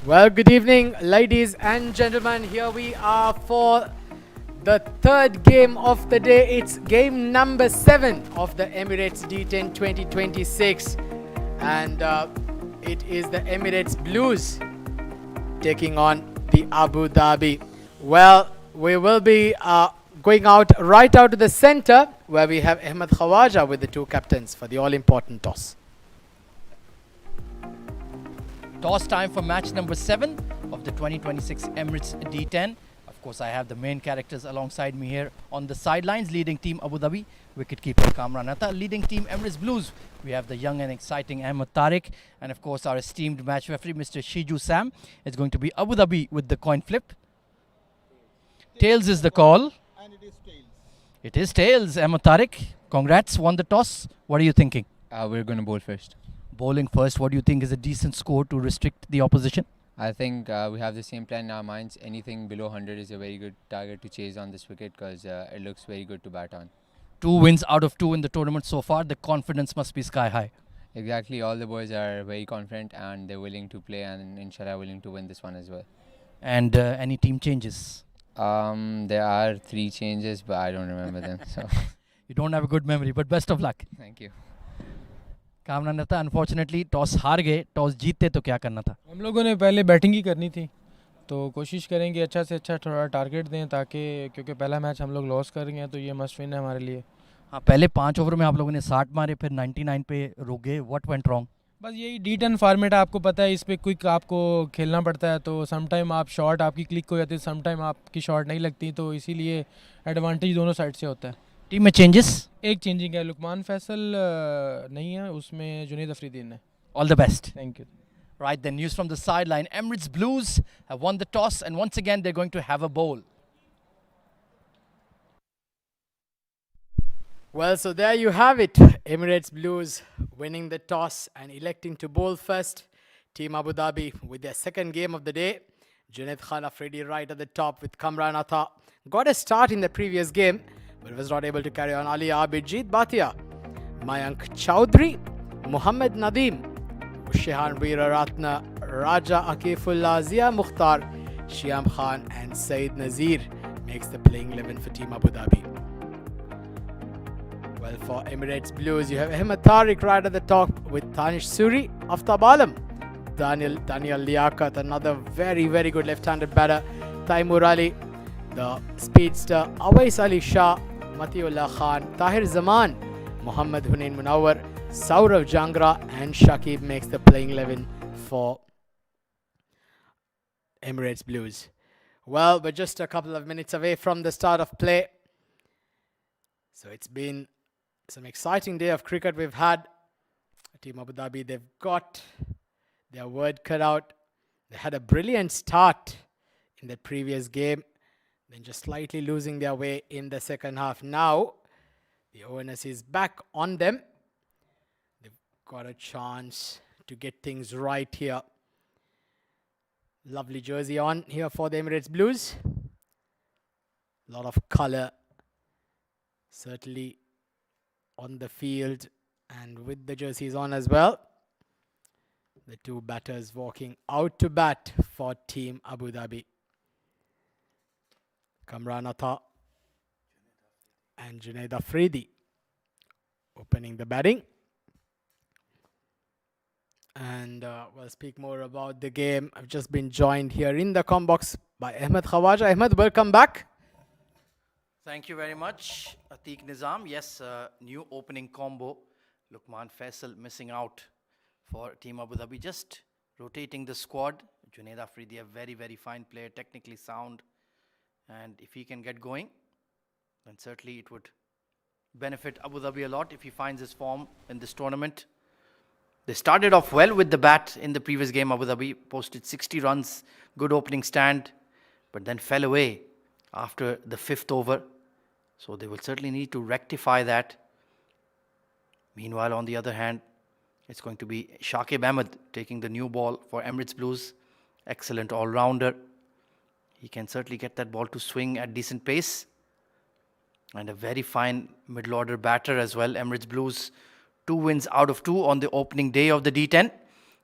Well, good evening, ladies and gentlemen. Here we are for the third game of the day. It's game number 7 of the Emirates D10 2026. And it is the Emirates Blues taking on the Abu Dhabi. Well, we will be going out right out to the center where we have Ahmed Khawaja with the two captains for the all-important toss. Toss time for match number 7 of the 2026 Emirates D10. Of course, I have the main characters alongside me here on the sidelines. Leading team Abu Dhabi, wicketkeeper Kamran Atta. Leading team Emirates Blues, we have the young and exciting Ahmed Tariq. And of course, our esteemed match referee, Mr. Shiju Sam. It's going to be Abu Dhabi with the coin flip. Tails is the call. And it is tails. It is tails. Ahmed Tariq, congrats, won the toss. What are you thinking? We're going to bowl first. Bowling first, what do you think is a decent score to restrict the opposition? I think we have the same plan in our minds. Anything below 100 is a very good target to chase on this wicket because it looks very good to bat on. 2 wins out of 2 in the tournament so far. The confidence must be sky high. Exactly, all the boys are very confident and they're willing to play and inshallah willing to win this one as well. And any team changes? There are 3 changes, but I don't remember them. So You don't have a good memory, but best of luck. thank you. Kamran था unfortunately toss हार गए. Toss जीतते तो क्या करना था? हम लोगों ने पहले बैटिंग ही करनी थी, तो कोशिश करेंगे अच्छा से अच्छा थोड़ा टारगेट दें ताकि क्योंकि पहला मैच हम लोग लॉस कर गए हैं तो ये मस्ट विन है हमारे लिए. हाँ, पहले 5 ओवर में आप लोगों ने 60 मारे, फिर 99 पे रुक गए. What went wrong? बस यही D10 फॉर्मेट है, आपको पता है इस पर क्विक आपको खेलना पड़ता है, तो समटाइम आप शॉट आपकी क्लिक हो जाती है, समटाइम आपकी शॉट नहीं लगती, तो इसीलिए एडवांटेज दोनों साइड से होता है. टीम में चेंजेस? एक चेंजिंग है, लुकमान फैसल नहीं है, उसमें जुनैद अफरीदीन है. All the best. Thank you. Right, then news from the sideline. Emirates Blues have won the toss and once again they're going to have a bowl. Well, so there you have it. Emirates Blues winning the toss and electing to bowl first. Team Abu Dhabi with their second game of the day. Junaid Khan Afridi right at the top with Kamran Atta. Got a start in the previous game, but was not able to carry on. Ali Abidjit Bhatia, Mayank Chowdhury, Muhammad Nadeem, Shehan Veeraratna, Raja Akifullah, Zia Mukhtar, Shiam Khan and Saeed Nazir makes the playing 11 for Team Abu Dhabi. Well, for Emirates Blues, you have Ahmed Tariq right at the top with Tanish Suri, Aftab Alam, Daniel Liaquat, another very, very good left-handed batter, Taimur Ali, the speedster, Awais Ali Shah, Matiullah Khan, Tahir Zaman, Muhammad Hunain Munawar, Saurav Jangra and Shakib makes the playing 11 for Emirates Blues. Well, we're just a couple of minutes away from the start of play. So it's been some exciting day of cricket we've had. Team Abu Dhabi, they've got their word cut out. They had a brilliant start in the previous game, then just slightly losing their way in the second half. Now, the onus is back on them. They've got a chance to get things right here. Lovely jersey on here for the Emirates Blues. A lot of colour, certainly on the field and with the jerseys on as well. The two batters walking out to bat for Team Abu Dhabi. Kamran Atta and Junaid Afridi opening the batting. And we'll speak more about the game. I've just been joined here in the comm box by Ahmed Khawaja. Ahmed, welcome back. Thank you very much, Atiq Nizam. Yes, new opening combo. Lukman Faisal missing out for Team Abu Dhabi. Just rotating the squad. Junaid Afridi, a very, very fine player, technically sound. And if he can get going, then certainly it would benefit Abu Dhabi a lot if he finds his form in this tournament. They started off well with the bat in the previous game. Abu Dhabi posted 60 runs, good opening stand, but then fell away after the 5th over. So they will certainly need to rectify that. Meanwhile, on the other hand, it's going to be Shakib Ahmed taking the new ball for Emirates Blues. Excellent all-rounder. He can certainly get that ball to swing at decent pace. And a very fine middle-order batter as well. Emirates Blues, 2 wins out of 2 on the opening day of the D10.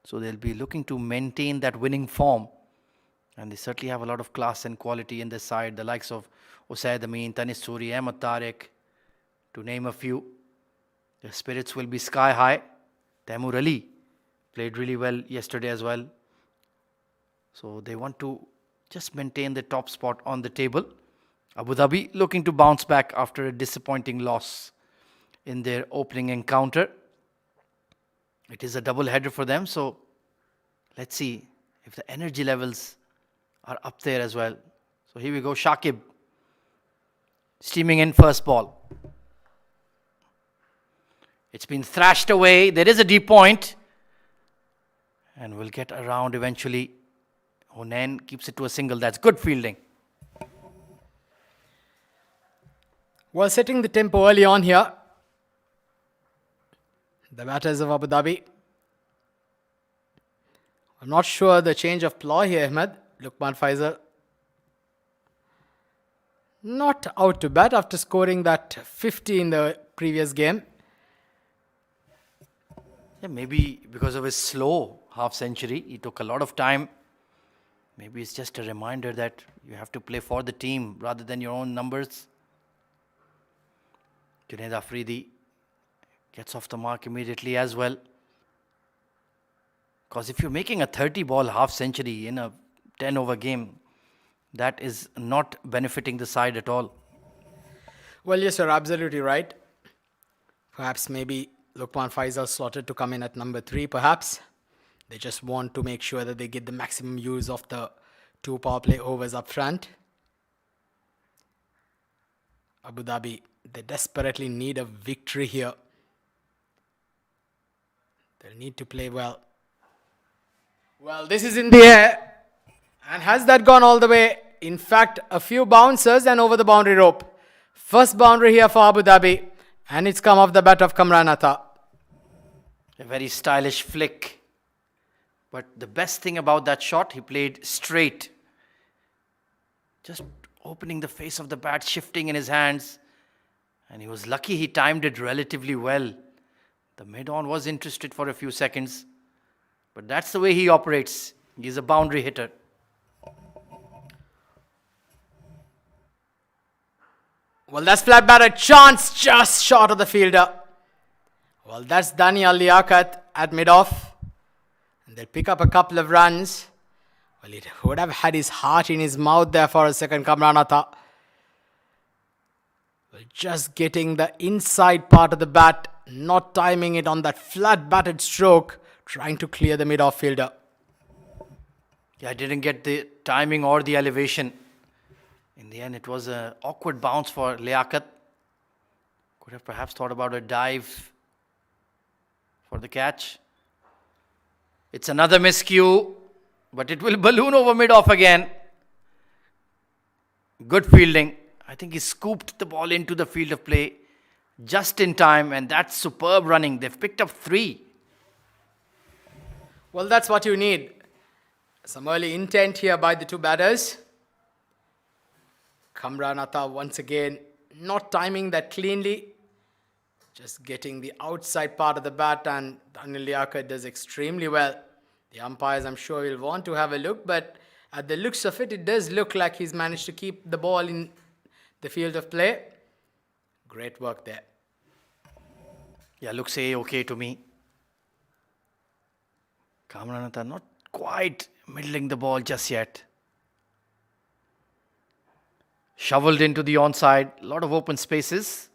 So they'll be looking to maintain that winning form. And they certainly have a lot of class and quality in this side, the likes of Usaid Amin, Tanis Suri, Ahmed Tariq, to name a few. Their spirits will be sky high. Taimur Ali played really well yesterday as well. So they want to just maintain the top spot on the table. Abu Dhabi looking to bounce back after a disappointing loss in their opening encounter. It is a double header for them, so let's see if the energy levels are up there as well. So here we go, Shakib steaming in first ball. It's been thrashed away. There is a deep point, and we'll get around eventually. Hunain keeps it to a single. That's good fielding. Well, setting the tempo early on here, the batters of Abu Dhabi. I'm not sure the change of ploy here, Ahmed. Lukman Faisal not out to bat after scoring that 50 in the previous game. Yeah, maybe because of his slow half century, he took a lot of time. Maybe it's just a reminder that you have to play for the team rather than your own numbers. Junaid Afridi gets off the mark immediately as well. Because if you're making a 30-ball half century in a 10-over game, that is not benefiting the side at all. Well, yes, you're absolutely right. Perhaps maybe Lukman Faisal slotted to come in at number 3, perhaps. They just want to make sure that they get the maximum use of the 2 power play overs up front. Abu Dhabi, they desperately need a victory here. They'll need to play well. Well, this is in the air. And has that gone all the way? In fact, a few bouncers and over the boundary rope. First boundary here for Abu Dhabi. And it's come off the bat of Kamran Atta. A very stylish flick. But the best thing about that shot, he played straight. Just opening the face of the bat, shifting in his hands. And he was lucky he timed it relatively well. The mid-on was interested for a few seconds. But that's the way he operates. He's a boundary hitter. Well, that's flat batted. Chance just short of the fielder. Well, that's Daniel Liaquat at mid-off. And they'll pick up a couple of runs. Well, it would have had his heart in his mouth there for a second, Kamran Atta. Well, just getting the inside part of the bat, not timing it on that flat batted stroke, trying to clear the mid-off fielder. Yeah, I didn't get the timing or the elevation. In the end, it was an awkward bounce for Liaquat. Could have perhaps thought about a dive for the catch. It's another miscue, but it will balloon over mid-off again. Good fielding. I think he scooped the ball into the field of play just in time, and that's superb running. They've picked up 3. Well, that's what you need. Some early intent here by the 2 batters. Kamran Atta once again not timing that cleanly. Just getting the outside part of the bat, and Daniel Liaquat does extremely well. The umpires, I'm sure, will want to have a look, but at the looks of it, it does look like he's managed to keep the ball in the field of play. Great work there. Yeah, looks okay to me. Kamran Atta not quite middling the ball just yet. Shoveled into the onside, a lot of open spaces.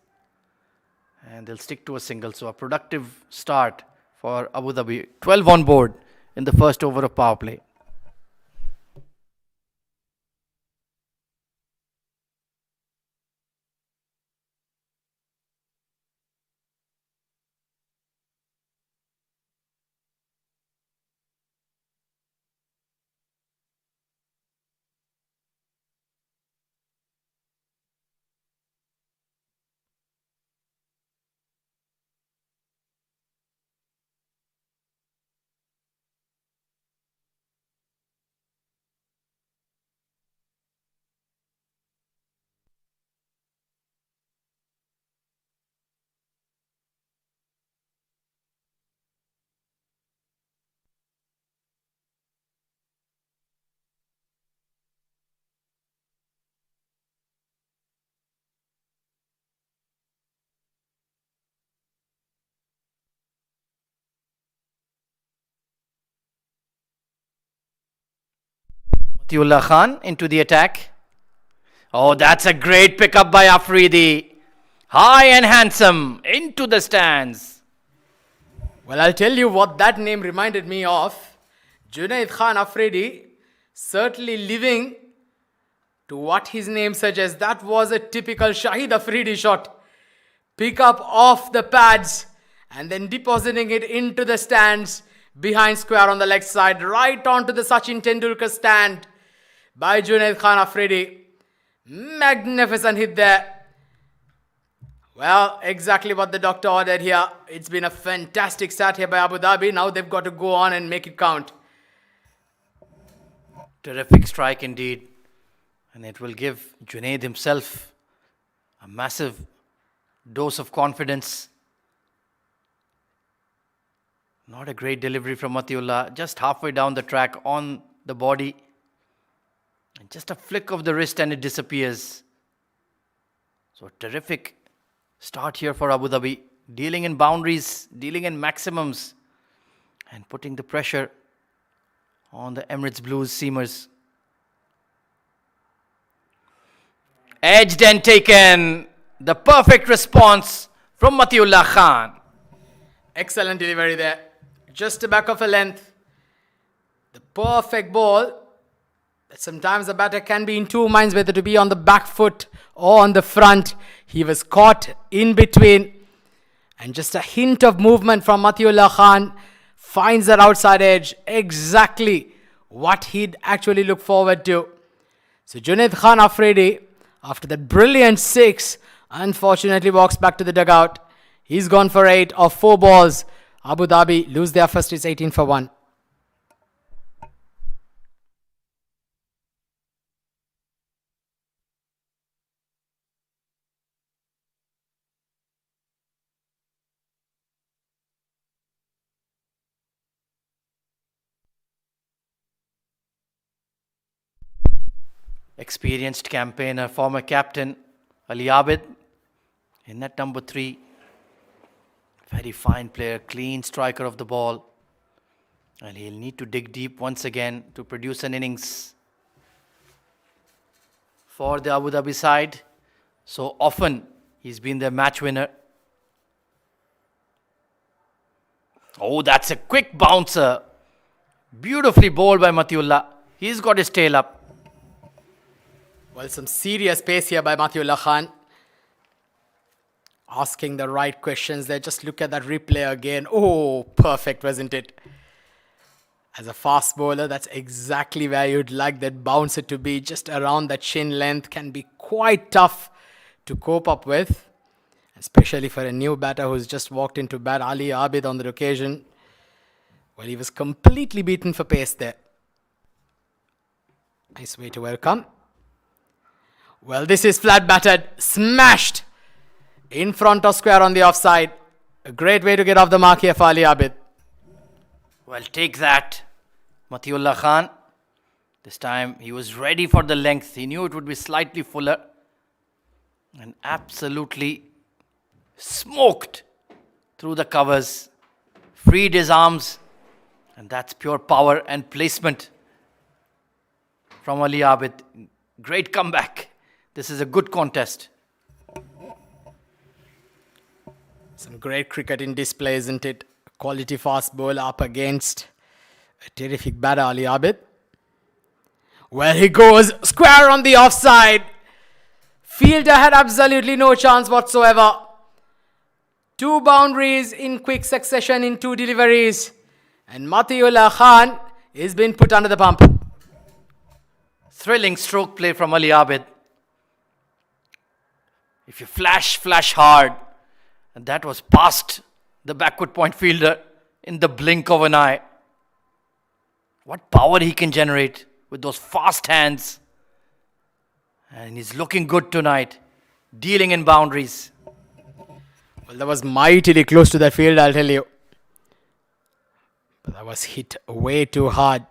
And they'll stick to a single. So a productive start for Abu Dhabi. 12 on board in the first over of power play. Matiullah Khan into the attack. Oh, that's a great pickup by Afridi. High and handsome into the stands. Well, I'll tell you what that name reminded me of. Junaid Khan Afridi, certainly living to what his name suggests. That was a typical Shahid Afridi shot. Pick up off the pads and then depositing it into the stands behind square on the leg side, right onto the Sachin Tendulkar stand by Junaid Khan Afridi. Magnificent hit there. Well, exactly what the doctor ordered here. It's been a fantastic start here by Abu Dhabi. Now they've got to go on and make it count. Terrific strike indeed. And it will give Junaid himself a massive dose of confidence. Not a great delivery from Matiullah. Just halfway down the track on the body. And just a flick of the wrist and it disappears. So terrific start here for Abu Dhabi. Dealing in boundaries, dealing in maximums. And putting the pressure on the Emirates Blues seamers. Edged and taken. The perfect response from Matiullah Khan. Excellent delivery there. Just a back of a length. The perfect ball. Sometimes the batter can be in two minds whether to be on the back foot or on the front. He was caught in between. And just a hint of movement from Matiullah Khan finds that outside edge. Exactly what he'd actually look forward to. So Junaid Khan Afridi, after that brilliant six, unfortunately walks back to the dugout. He's gone for 8 of 4 balls. Abu Dhabi lose their first. It's 18 for 1. Experienced campaigner, former captain Ali Abid in that number 3. Very fine player, clean striker of the ball. And he'll need to dig deep once again to produce an innings for the Abu Dhabi side. So often he's been their match winner. Oh, that's a quick bouncer. Beautifully bowled by Matiullah. He's got his tail up. Well, some serious pace here by Matiullah Khan. Asking the right questions there. Just look at that replay again. Oh, perfect, wasn't it? As a fast bowler, that's exactly where you'd like that bouncer to be. Just around that chin length can be quite tough to cope up with. Especially for a new batter who's just walked into bat. Ali Abid on the occasion. Well, he was completely beaten for pace there. Nice way to welcome. Well, this is flat batted. Smashed. In front of square on the offside. A great way to get off the mark here for Ali Abid. Well, take that, Matiullah Khan. This time he was ready for the length. He knew it would be slightly fuller. And absolutely smoked through the covers. Freed his arms. And that's pure power and placement from Ali Abid. Great comeback. This is a good contest. Some great cricket in display, isn't it? Quality fast bowler up against a terrific batter, Ali Abid. Well, he goes square on the offside. Fielder had absolutely no chance whatsoever. 2 boundaries in quick succession in 2 deliveries. And Matiullah Khan is being put under the pump. Thrilling stroke play from Ali Abid. If you flash hard. And that was past the backward point fielder in the blink of an eye. What power he can generate with those fast hands. And he's looking good tonight. Dealing in boundaries. Well, that was mightily close to the field, I'll tell you. But that was hit way too hard.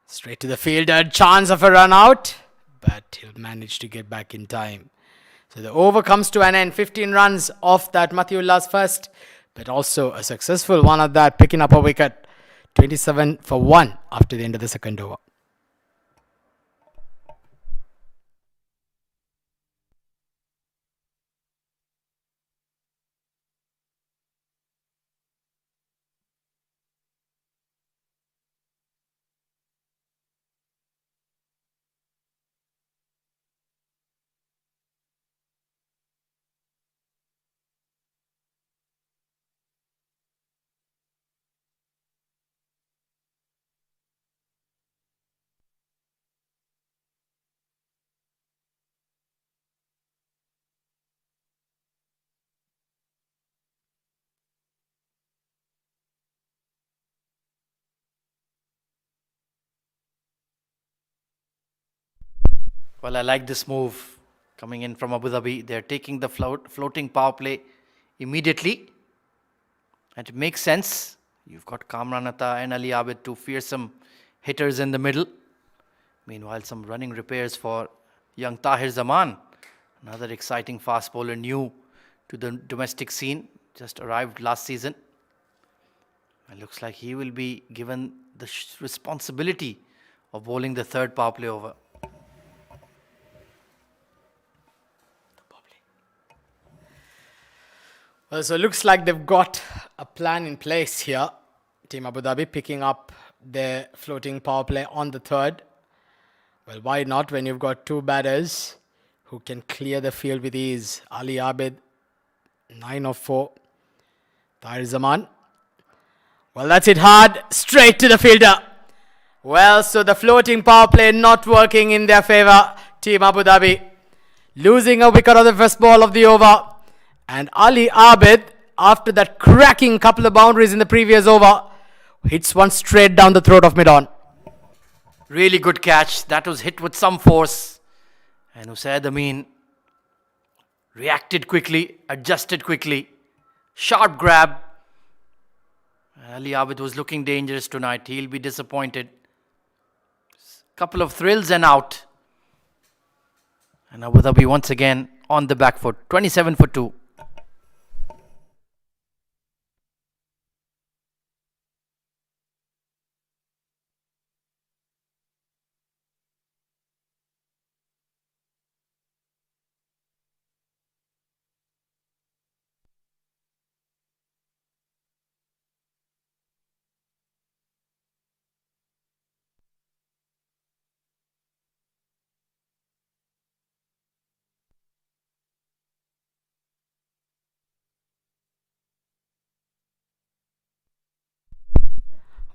Straight to the fielder. Chance of a run out. But he'll manage to get back in time. So the over comes to an end. 15 runs off that Matiullah's first. But also a successful one at that. Picking up a wicket 27 for 1 after the end of the second over. Well, I like this move coming in from Abu Dhabi. They're taking the floating power play immediately. And it makes sense. You've got Kamran Atta and Ali Abid, two fearsome hitters in the middle. Meanwhile, some running repairs for young Tahir Zaman. Another exciting fast bowler, new to the domestic scene. Just arrived last season. It looks like he will be given the responsibility of bowling the third power play over. Well, so it looks like they've got a plan in place here. Team Abu Dhabi picking up their floating power play on the third. Well, why not when you've got two batters who can clear the field with ease? Ali Abid, 9 of 4. Tahir Zaman. Well, that's it hard. Straight to the fielder. Well, so the floating power play not working in their favour. Team Abu Dhabi losing a wicket on the first ball of the over. And Ali Abid, after that cracking couple of boundaries in the previous over, hits one straight down the throat of mid-on. Really good catch. That was hit with some force. And Usaid Amin reacted quickly, adjusted quickly. Sharp grab. Ali Abid was looking dangerous tonight. He'll be disappointed. Couple of thrills and out. And Abu Dhabi once again on the back foot. 27 for 2.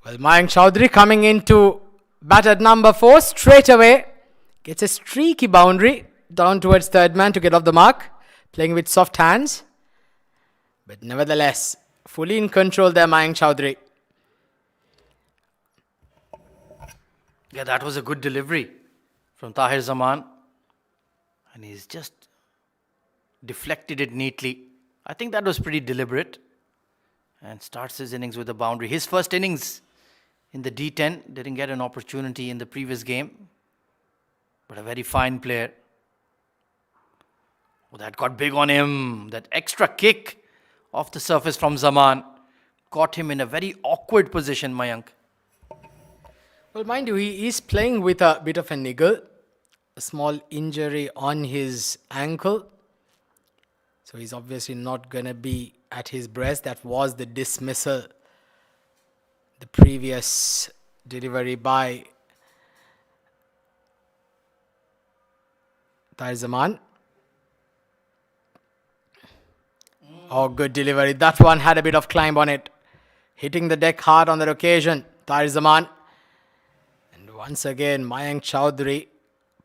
Well, Mayank Chaudhary coming into bat at number 4 straight away. Gets a streaky boundary down towards third man to get off the mark. Playing with soft hands. But nevertheless, fully in control there, Mayank Chaudhary. Yeah, that was a good delivery from Tahir Zaman. And he's just deflected it neatly. I think that was pretty deliberate. And starts his innings with a boundary. His first innings in the D10, didn't get an opportunity in the previous game. But a very fine player. Oh, that got big on him. That extra kick off the surface from Zaman caught him in a very awkward position, Mayank. Well, mind you, he is playing with a bit of a niggle. A small injury on his ankle. So he's obviously not going to be at his best. That was the dismissal. The previous delivery by Tahir Zaman. Oh, good delivery. That one had a bit of climb on it. Hitting the deck hard on that occasion. Tahir Zaman. And once again, Mayank Chaudhary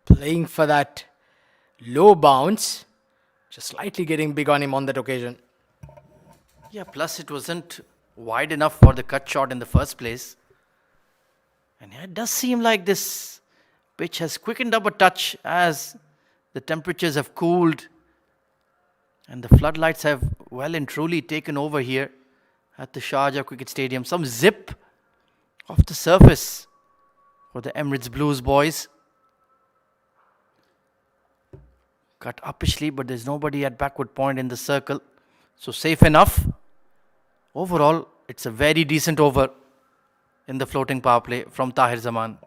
playing for that low bounce. Just slightly getting big on him on that occasion. Yeah, plus it wasn't wide enough for the cut shot in the first place. And it does seem like this pitch has quickened up a touch as the temperatures have cooled and the floodlights have well and truly taken over here at the Sharjah Cricket Stadium. Some zip off the surface for the Emirates Blues boys. Cut uppishly, but there's nobody at backward point in the circle. So safe enough. Overall, it's a very decent over. in the floating power play from Tahir Zaman.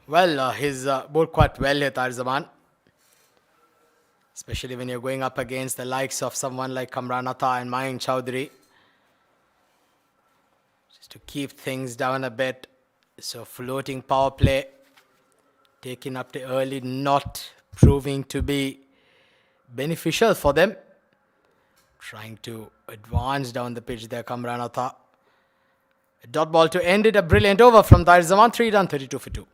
Well, he's bowled quite well here, Tahir Zaman. Especially when you're going up against the likes of someone like Kamran Atta and Mayank Chowdhury. Just to keep things down a bit. So floating power play taken up the early, not proving to be beneficial for them. Trying to advance down the pitch there, Kamran Atta. A dot ball to end it. A brilliant over from Tahir Zaman. 3 done, 32 for 2.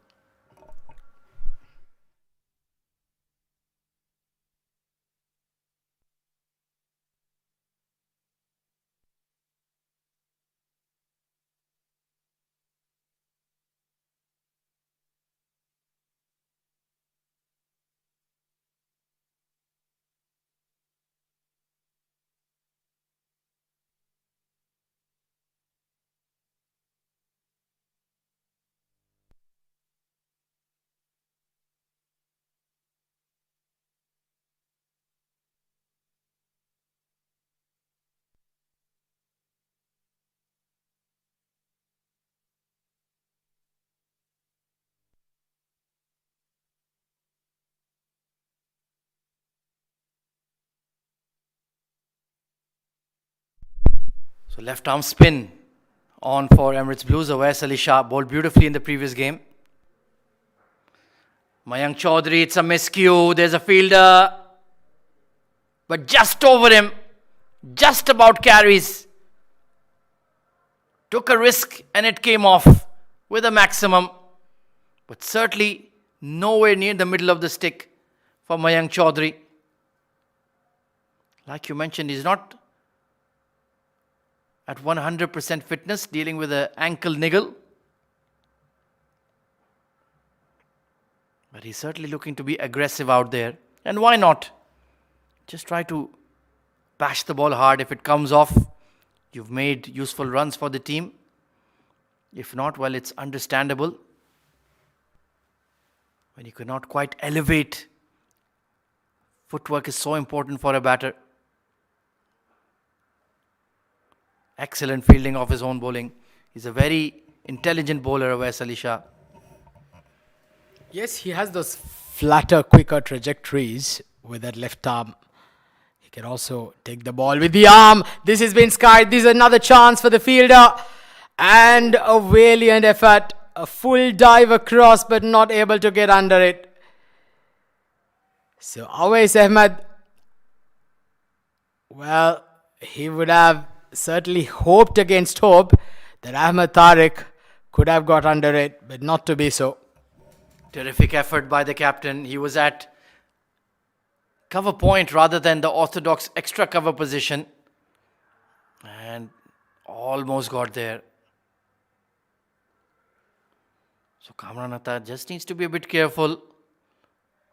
So left arm spin on for Emirates Blues. Awais Ali Shah bowled beautifully in the previous game. Mayank Chaudhary, it's a miscue. There's a fielder. But just over him. Just about carries. Took a risk and it came off with a maximum. But certainly nowhere near the middle of the stick for Mayank Chaudhary. Like you mentioned, he's not at 100% fitness, dealing with an ankle niggle. But he's certainly looking to be aggressive out there. And why not? Just try to bash the ball hard. If it comes off, you've made useful runs for the team. If not, well, it's understandable. When you cannot quite elevate, footwork is so important for a batter. Excellent fielding of his own bowling. He's a very intelligent bowler, Awais Ali Shah. Yes, he has those flatter, quicker trajectories with that left arm. He can also take the ball with the arm. This has been skied. This is another chance for the fielder. And a valiant effort. A full dive across, but not able to get under it. So Awais Ahmed, well, he would have certainly hoped against hope that Ahmed Tariq could have got under it, but not to be so. Terrific effort by the captain. He was at cover point rather than the orthodox extra cover position. And almost got there. So Kamran Atta just needs to be a bit careful.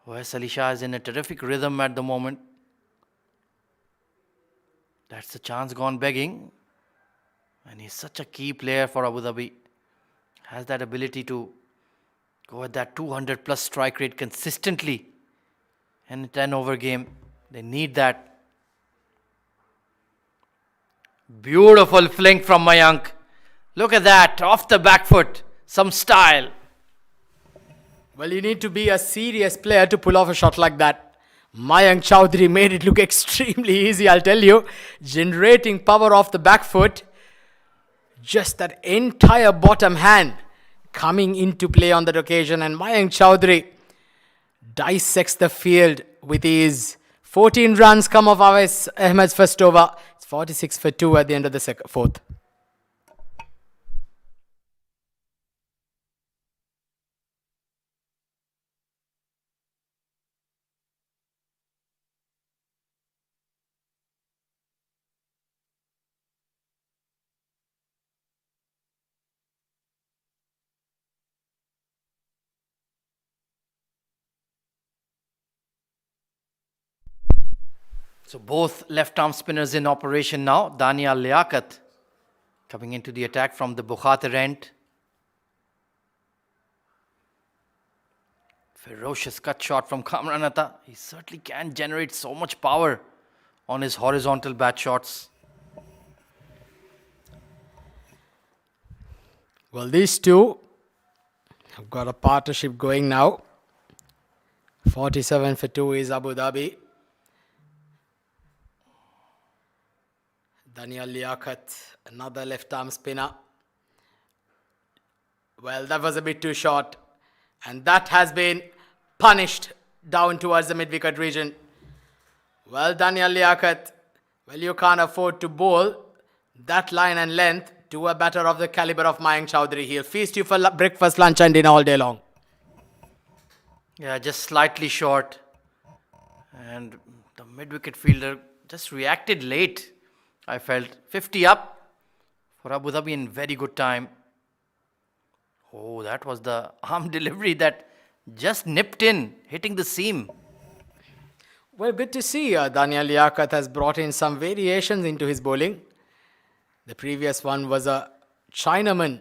Awais Ali Shah is in a terrific rhythm at the moment. That's the chance gone begging. And he's such a key player for Abu Dhabi. Has that ability to go at that 200 plus strike rate consistently. In a 10 over game, they need that. Beautiful fling from Mayank. Look at that, off the back foot. Some style. Well, you need to be a serious player to pull off a shot like that. Mayank Chowdhury made it look extremely easy, I'll tell you. Generating power off the back foot. Just that entire bottom hand coming into play on that occasion. And Mayank Chowdhury dissects the field with his 14 runs come off Awais Ahmed's first over. It's 46 for 2 at the end of the fourth. So both left arm spinners in operation now. Dania Liaquat coming into the attack from the Bukhatir end. Ferocious cut shot from Kamran Atta. He certainly can generate so much power on his horizontal bat shots. Well, these two have got a partnership going now. 47 for 2 is Abu Dhabi. Daniel Liaquat, another left arm spinner. Well, that was a bit too short. And that has been punished down towards the mid-wicket region. Well, Daniel Liaquat, well, you can't afford to bowl that line and length to a batter of the caliber of Mayank Chowdhury. He'll feast you for breakfast, lunch and dinner all day long. Yeah, just slightly short. And the mid-wicket fielder just reacted late, I felt. 50 up for Abu Dhabi in very good time. Oh, that was the arm delivery that just nipped in, hitting the seam. Well, good to see Daniel Liaquat has brought in some variations into his bowling. The previous one was a Chinaman,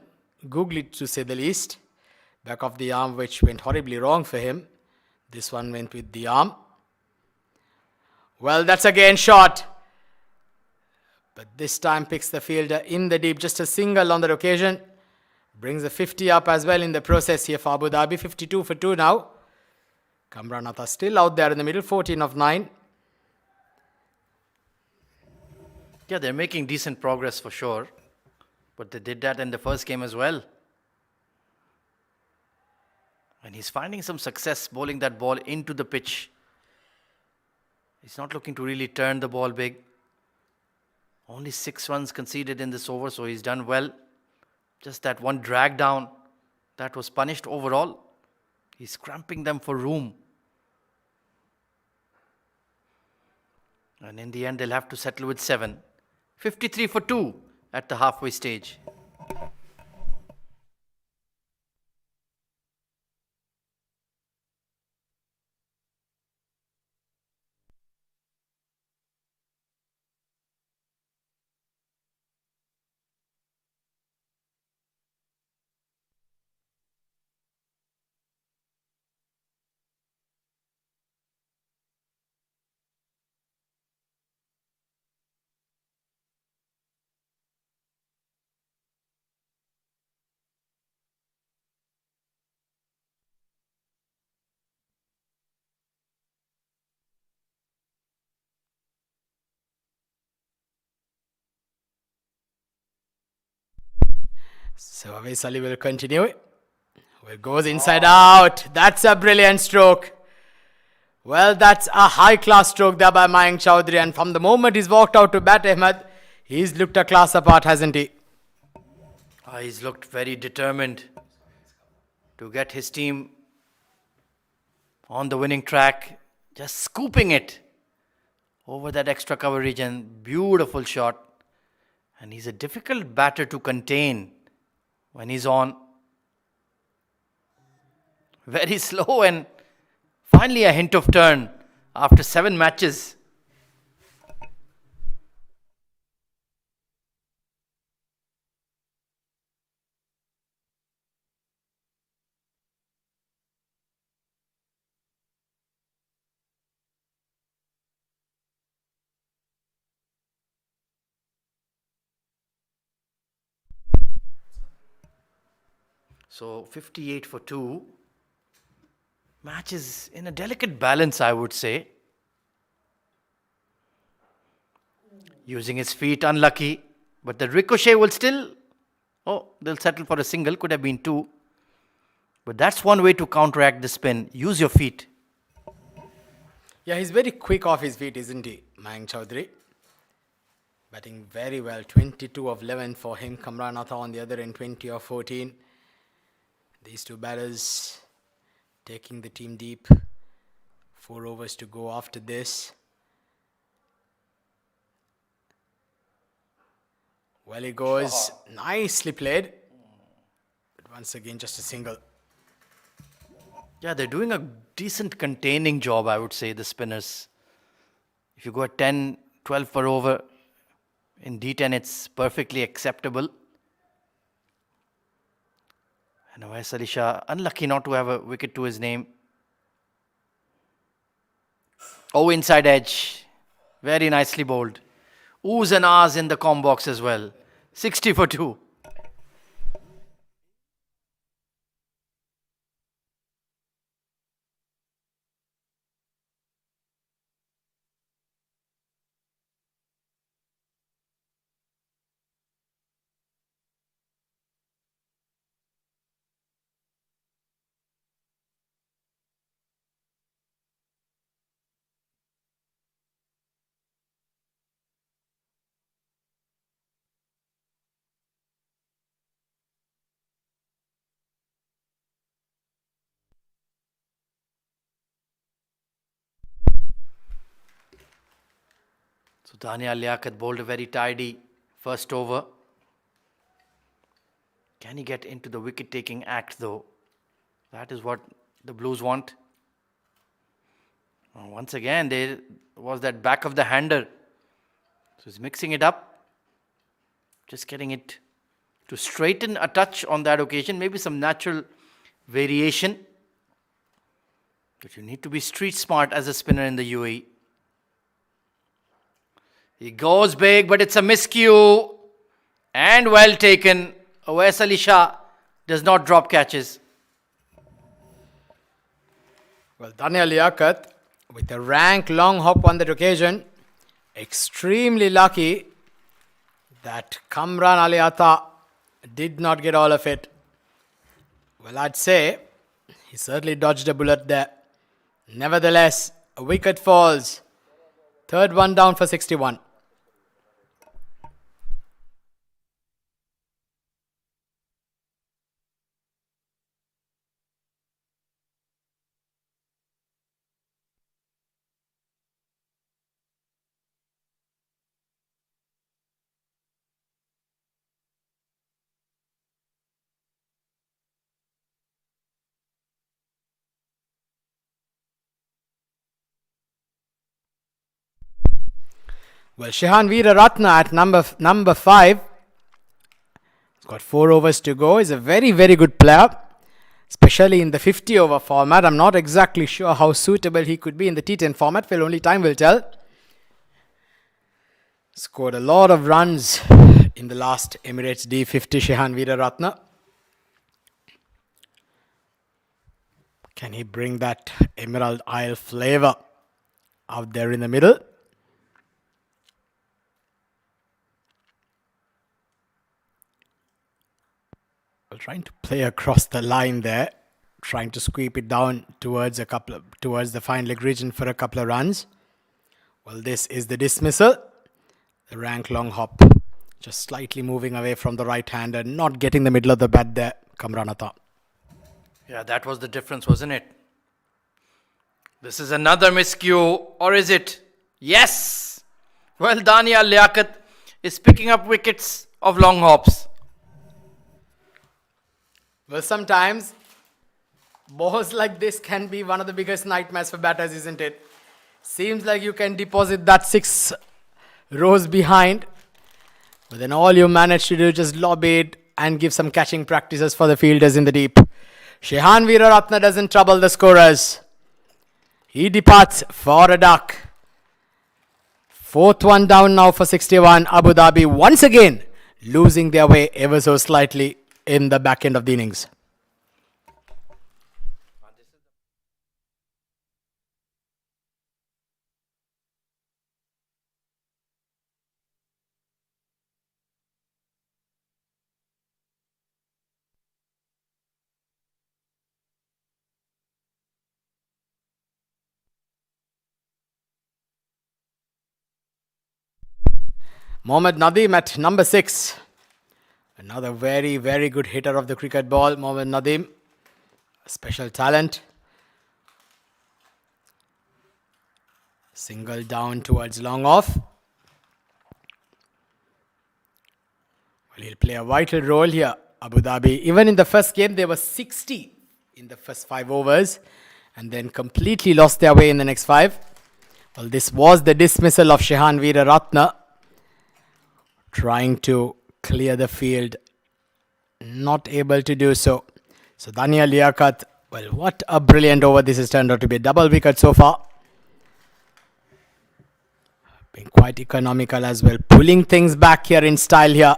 googly to say the least. Back of the arm, which went horribly wrong for him. This one went with the arm. Well, that's again shot. But this time picks the fielder in the deep. Just a single on that occasion. Brings a 50 up as well in the process here for Abu Dhabi. 52 for 2 now. Kamran Atta still out there in the middle. 14 of 9. Yeah, they're making decent progress for sure. But they did that in the first game as well. And he's finding some success bowling that ball into the pitch. He's not looking to really turn the ball big. Only 6 runs conceded in this over, so he's done well. Just that one drag down that was punished overall. He's cramping them for room. And in the end, they'll have to settle with 7. 53 for 2 at the halfway stage. So Awais Ali will continue. Well, goes inside out. That's a brilliant stroke. Well, that's a high-class stroke there by Mayank Chowdhury. And from the moment he's walked out to bat, Ahmed, he's looked a class apart, hasn't he? He's looked very determined to get his team on the winning track. Just scooping it over that extra cover region. Beautiful shot. And he's a difficult batter to contain when he's on. Very slow and finally a hint of turn after 7 matches. So 58 for 2. Match is in a delicate balance, I would say. Using his feet, unlucky. But the ricochet will still... Oh, they'll settle for a single. Could have been 2. But that's one way to counteract the spin. Use your feet. Yeah, he's very quick off his feet, isn't he, Mayank Chowdhury? Batting very well. 22 of 11 for him. Kamran Atta on the other end, 20 of 14. These two batters taking the team deep. 4 overs to go after this. Well, he goes. Nicely played. But once again, just a single. Yeah, they're doing a decent containing job, I would say, the spinners. If you go at 10, 12 per over, in D10 it's perfectly acceptable. And Awais Ali Shah, unlucky not to have a wicket to his name. Oh, inside edge. Very nicely bowled. Oohs and ahs in the com box as well. 60 for 2. So Dania Liaquat bowled a very tidy first over. Can he get into the wicket-taking act though? That is what the Blues want. Once again, there was that back of the hander. So he's mixing it up. Just getting it to straighten a touch on that occasion. Maybe some natural variation. But you need to be street smart as a spinner in the UAE. He goes big, but it's a miscue. And well taken. Awais Ali Shah does not drop catches. Well, Daniel Liaquat with a rank long hop on that occasion. Extremely lucky that Kamran Ali Atta did not get all of it. Well, I'd say he certainly dodged a bullet there. Nevertheless, a wicket falls. Third one down for 61. Well, Shehan Veeraratne at number 5. He's got 4 overs to go. He's a very, very good player, especially in the 50 over format. I'm not exactly sure how suitable he could be in the T10 format. Well, only time will tell. Scored a lot of runs in the last Emirates D50, Shehan Veeraratne. Can he bring that Emerald Isle flavour out there in the middle? Well, trying to play across the line there, trying to sweep it down towards the fine leg region for a couple of runs. Well, this is the dismissal. The rank long hop, just slightly moving away from the right hander, not getting the middle of the bat there, Kamran Atta. Yeah, that was the difference, wasn't it? This is another miscue, or is it? Yes! Well, Dania Liaquat is picking up wickets of long hops. Well, sometimes balls like this can be one of the biggest nightmares for batters, isn't it? Seems like you can deposit that 6 rows behind, but then all you manage to do is just lob it and give some catching practices for the fielders in the deep. Shehan Veeraratne doesn't trouble the scorers. He departs for a duck. 4th one down now for 61. Abu Dhabi once again losing their way ever so slightly in the back end of the innings. Mohammad Nadeem at number 6. Another very, very good hitter of the cricket ball, Mohammad Nadeem. A special talent. Single down towards long off. Well, he'll play a vital role here, Abu Dhabi. Even in the first game, they were 60 in the first 5 overs and then completely lost their way in the next 5. Well, this was the dismissal of Shehan Veeraratne, trying to clear the field, not able to do so. So Daniel Liaquat, well, what a brilliant over this has turned out to be. A double wicket so far. Being quite economical as well. Pulling things back here in style here,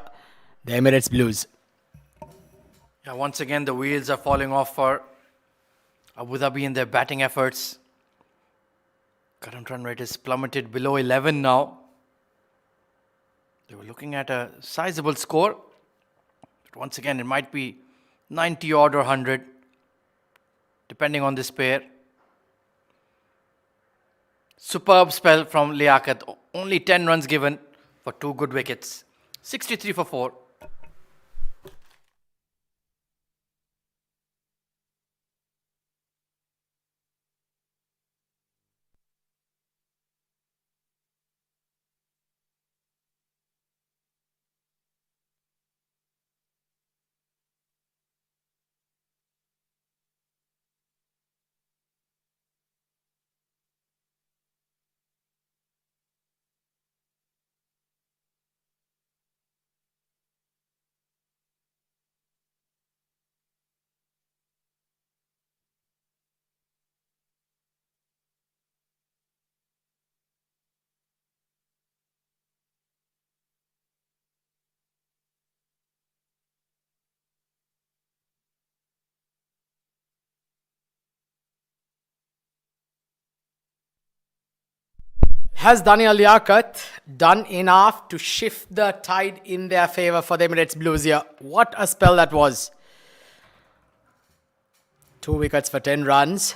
the Emirates Blues. Yeah, once again the wheels are falling off for Abu Dhabi in their batting efforts. Current run rate is plummeted below 11 now. They were looking at a sizable score. But once again, it might be 90 odd or 100, depending on this pair. Superb spell from Liaquat. Only 10 runs given for 2 good wickets. 63 for 4. Has Daniel Liaquat done enough to shift the tide in their favour for the Emirates Blues here? What a spell that was. 2 wickets for 10 runs.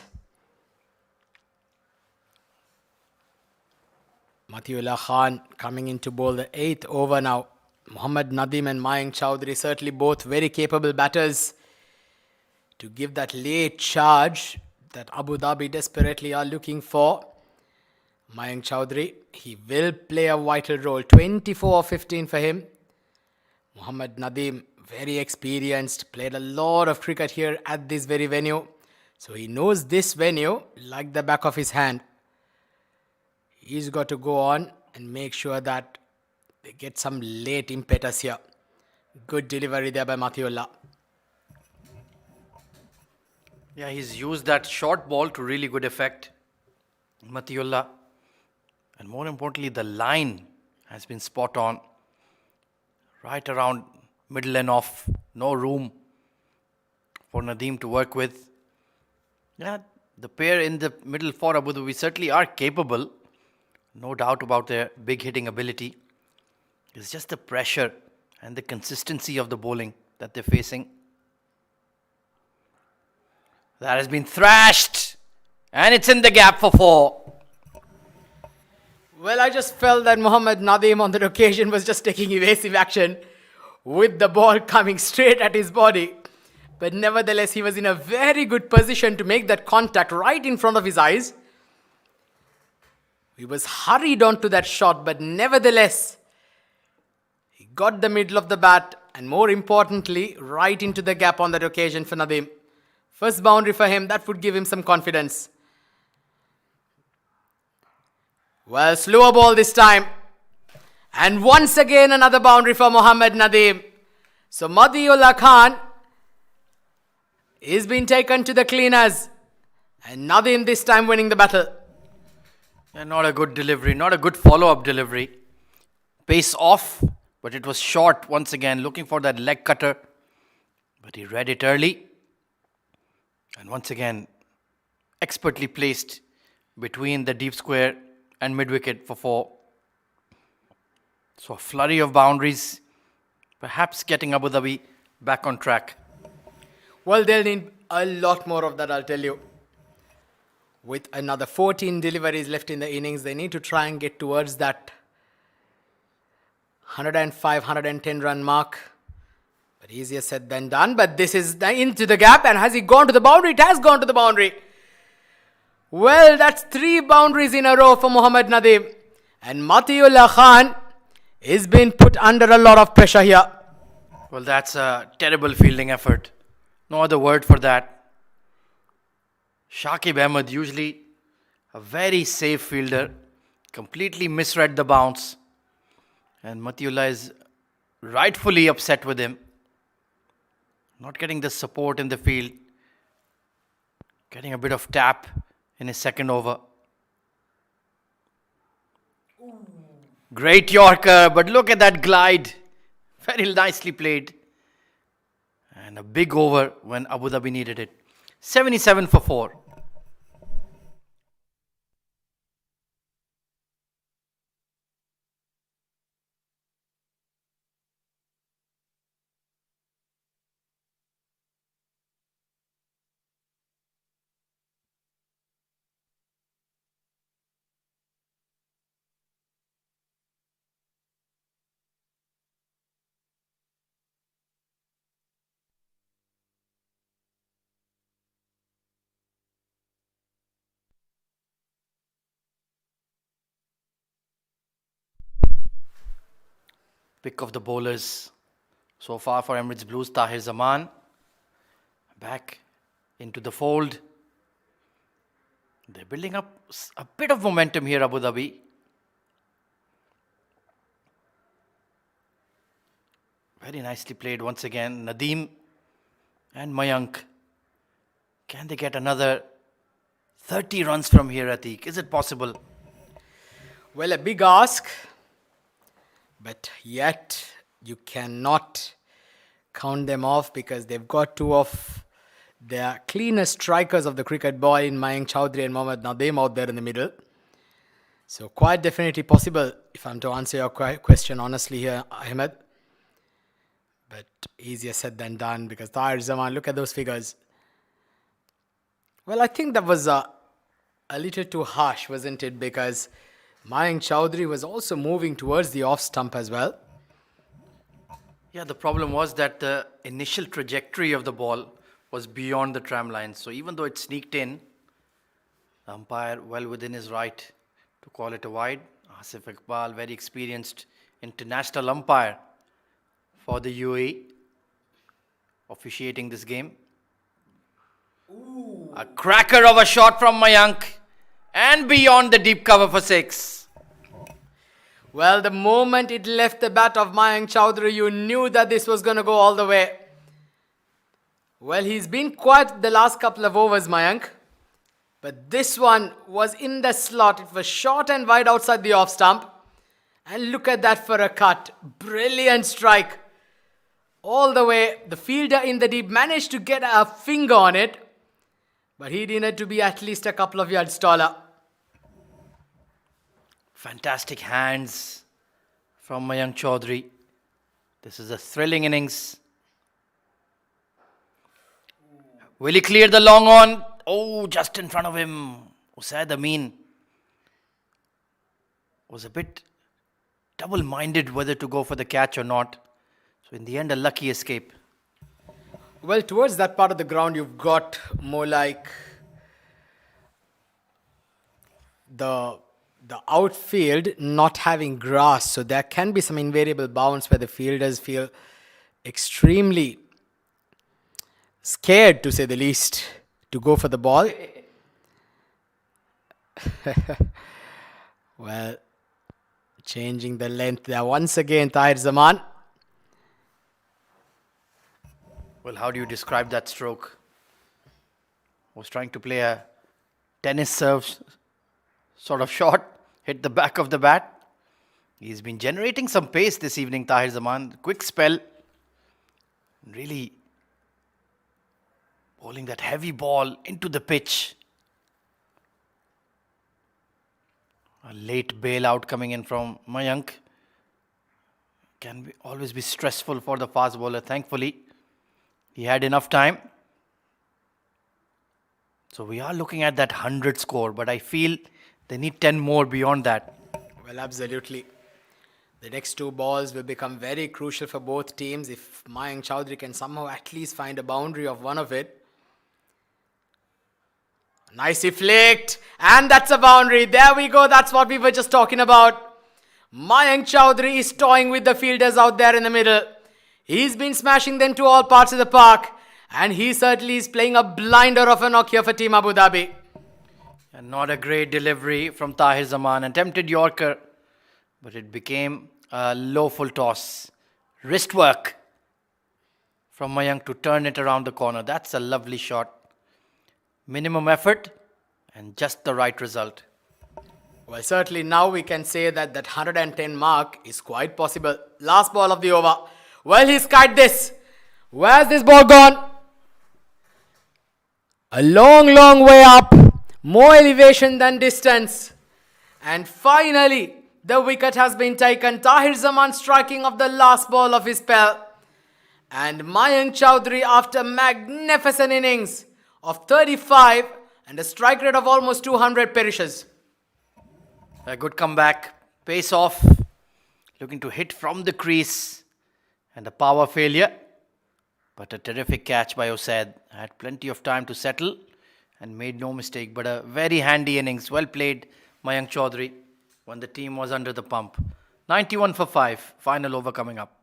Matiullah Khan coming in to bowl the 8th over now. Mohammad Nadeem and Mayank Chowdhury certainly both very capable batters to give that late charge that Abu Dhabi desperately are looking for. Mayank Chowdhury, he will play a vital role. 24 of 15 for him. Mohammad Nadeem, very experienced, played a lot of cricket here at this very venue. So he knows this venue like the back of his hand. He's got to go on and make sure that they get some late impetus here. Good delivery there by Matiullah. Yeah, he's used that short ball to really good effect. Matiullah. And more importantly, the line has been spot on. Right around middle and off. No room for Nadeem to work with. Yeah, the pair in the middle for Abu Dhabi certainly are capable. No doubt about their big hitting ability. It's just the pressure and the consistency of the bowling that they're facing. That has been thrashed. And it's in the gap for 4. Well, I just felt that Mohammad Nadeem on that occasion was just taking evasive action with the ball coming straight at his body. But nevertheless, he was in a very good position to make that contact right in front of his eyes. He was hurried onto that shot, but nevertheless, he got the middle of the bat and more importantly, right into the gap on that occasion for Nadeem. First boundary for him, that would give him some confidence. Well, slower ball this time. And once again, another boundary for Mohammad Nadeem. So Matiullah Khan is being taken to the cleaners. And Nadeem this time winning the battle. And not a good delivery, not a good follow-up delivery. Pace off, but it was short once again, looking for that leg cutter. But he read it early. And once again, expertly placed between the deep square and mid-wicket for 4. So a flurry of boundaries, perhaps getting Abu Dhabi back on track. Well, they'll need a lot more of that, I'll tell you. With another 14 deliveries left in the innings, they need to try and get towards that 105, 110 run mark. But easier said than done. But this is into the gap. And has he gone to the boundary? It has gone to the boundary. Well, that's 3 boundaries in a row for Mohammad Nadeem. And Matiullah Khan is being put under a lot of pressure here. Well, that's a terrible fielding effort. No other word for that. Shakib Ahmed, usually a very safe fielder, completely misread the bounce. And Matiullah is rightfully upset with him. Not getting the support in the field. Getting a bit of tap in his second over. Great Yorker, but look at that glide. Very nicely played. And a big over when Abu Dhabi needed it. 77 for 4. Pick of the bowlers so far for Emirates Blues, Tahir Zaman. Back into the fold. They're building up a bit of momentum here, Abu Dhabi. Very nicely played once again. Nadeem and Mayank. Can they get another 30 runs from here, Atiq? Is it possible? Well, a big ask. But yet, you cannot count them off because they've got 2 of their cleanest strikers of the cricket ball in Mayank Chowdhury and Mohammad Nadeem out there in the middle. So quite definitely possible, if I'm to answer your question honestly here, Ahmed. But easier said than done because Tahir Zaman, look at those figures. Well, I think that was a little too harsh, wasn't it? Because Mayank Chowdhury was also moving towards the off stump as well. Yeah, the problem was that the initial trajectory of the ball was beyond the tram line. So even though it sneaked in, the umpire well within his right to call it a wide. Asif Iqbal, very experienced international umpire for the UAE, officiating this game. A cracker of a shot from Mayank and beyond the deep cover for 6. Well, the moment it left the bat of Mayank Chowdhury, you knew that this was going to go all the way. Well, he's been quiet the last couple of overs, Mayank. But this one was in the slot. It was short and wide outside the off stump. And look at that for a cut. Brilliant strike. All the way. The fielder in the deep managed to get a finger on it. But he needed to be at least a couple of yards taller. Fantastic hands from Mayank Chaudhary. This is a thrilling innings. Will he clear the long on? Oh, just in front of him. Usaid Amin was a bit double-minded whether to go for the catch or not. So in the end, a lucky escape. Well, towards that part of the ground, you've got more like the outfield not having grass. So there can be some invariable bounce where the fielders feel extremely scared, to say the least, to go for the ball. Well, changing the length there once again, Tahir Zaman. Well, how do you describe that stroke? Was trying to play a tennis serve sort of shot, hit the back of the bat. He's been generating some pace this evening, Tahir Zaman. Quick spell. Really bowling that heavy ball into the pitch. A late bailout coming in from Mayank. Can always be stressful for the fast bowler. Thankfully, he had enough time. So we are looking at that 100 score, but I feel they need 10 more beyond that. Well, absolutely. The next two balls will become very crucial for both teams. If Mayank Chowdhury can somehow at least find a boundary of one of it. Nicely flicked. And that's a boundary. There we go. That's what we were just talking about. Mayank Chowdhury is toying with the fielders out there in the middle. He's been smashing them to all parts of the park. And he certainly is playing a blinder of a knock here for Team Abu Dhabi. And not a great delivery from Tahir Zaman. Attempted Yorker, but it became a low full toss. Wrist work from Mayank to turn it around the corner. That's a lovely shot. Minimum effort and just the right result. Well, certainly now we can say that that 110 mark is quite possible. Last ball of the over. Well, he's skied this. Where's this ball gone? A long, long way up. More elevation than distance. And finally, the wicket has been taken. Tahir Zaman striking of the last ball of his spell. And Mayank Chowdhury, after magnificent innings of 35 and a strike rate of almost 200, perishes. A good comeback. Pace off. Looking to hit from the crease. And a power failure. But a terrific catch by Usaid. Had plenty of time to settle and made no mistake. But a very handy innings. Well played, Mayank Chaudhary, when the team was under the pump. 91 for 5. Final over coming up.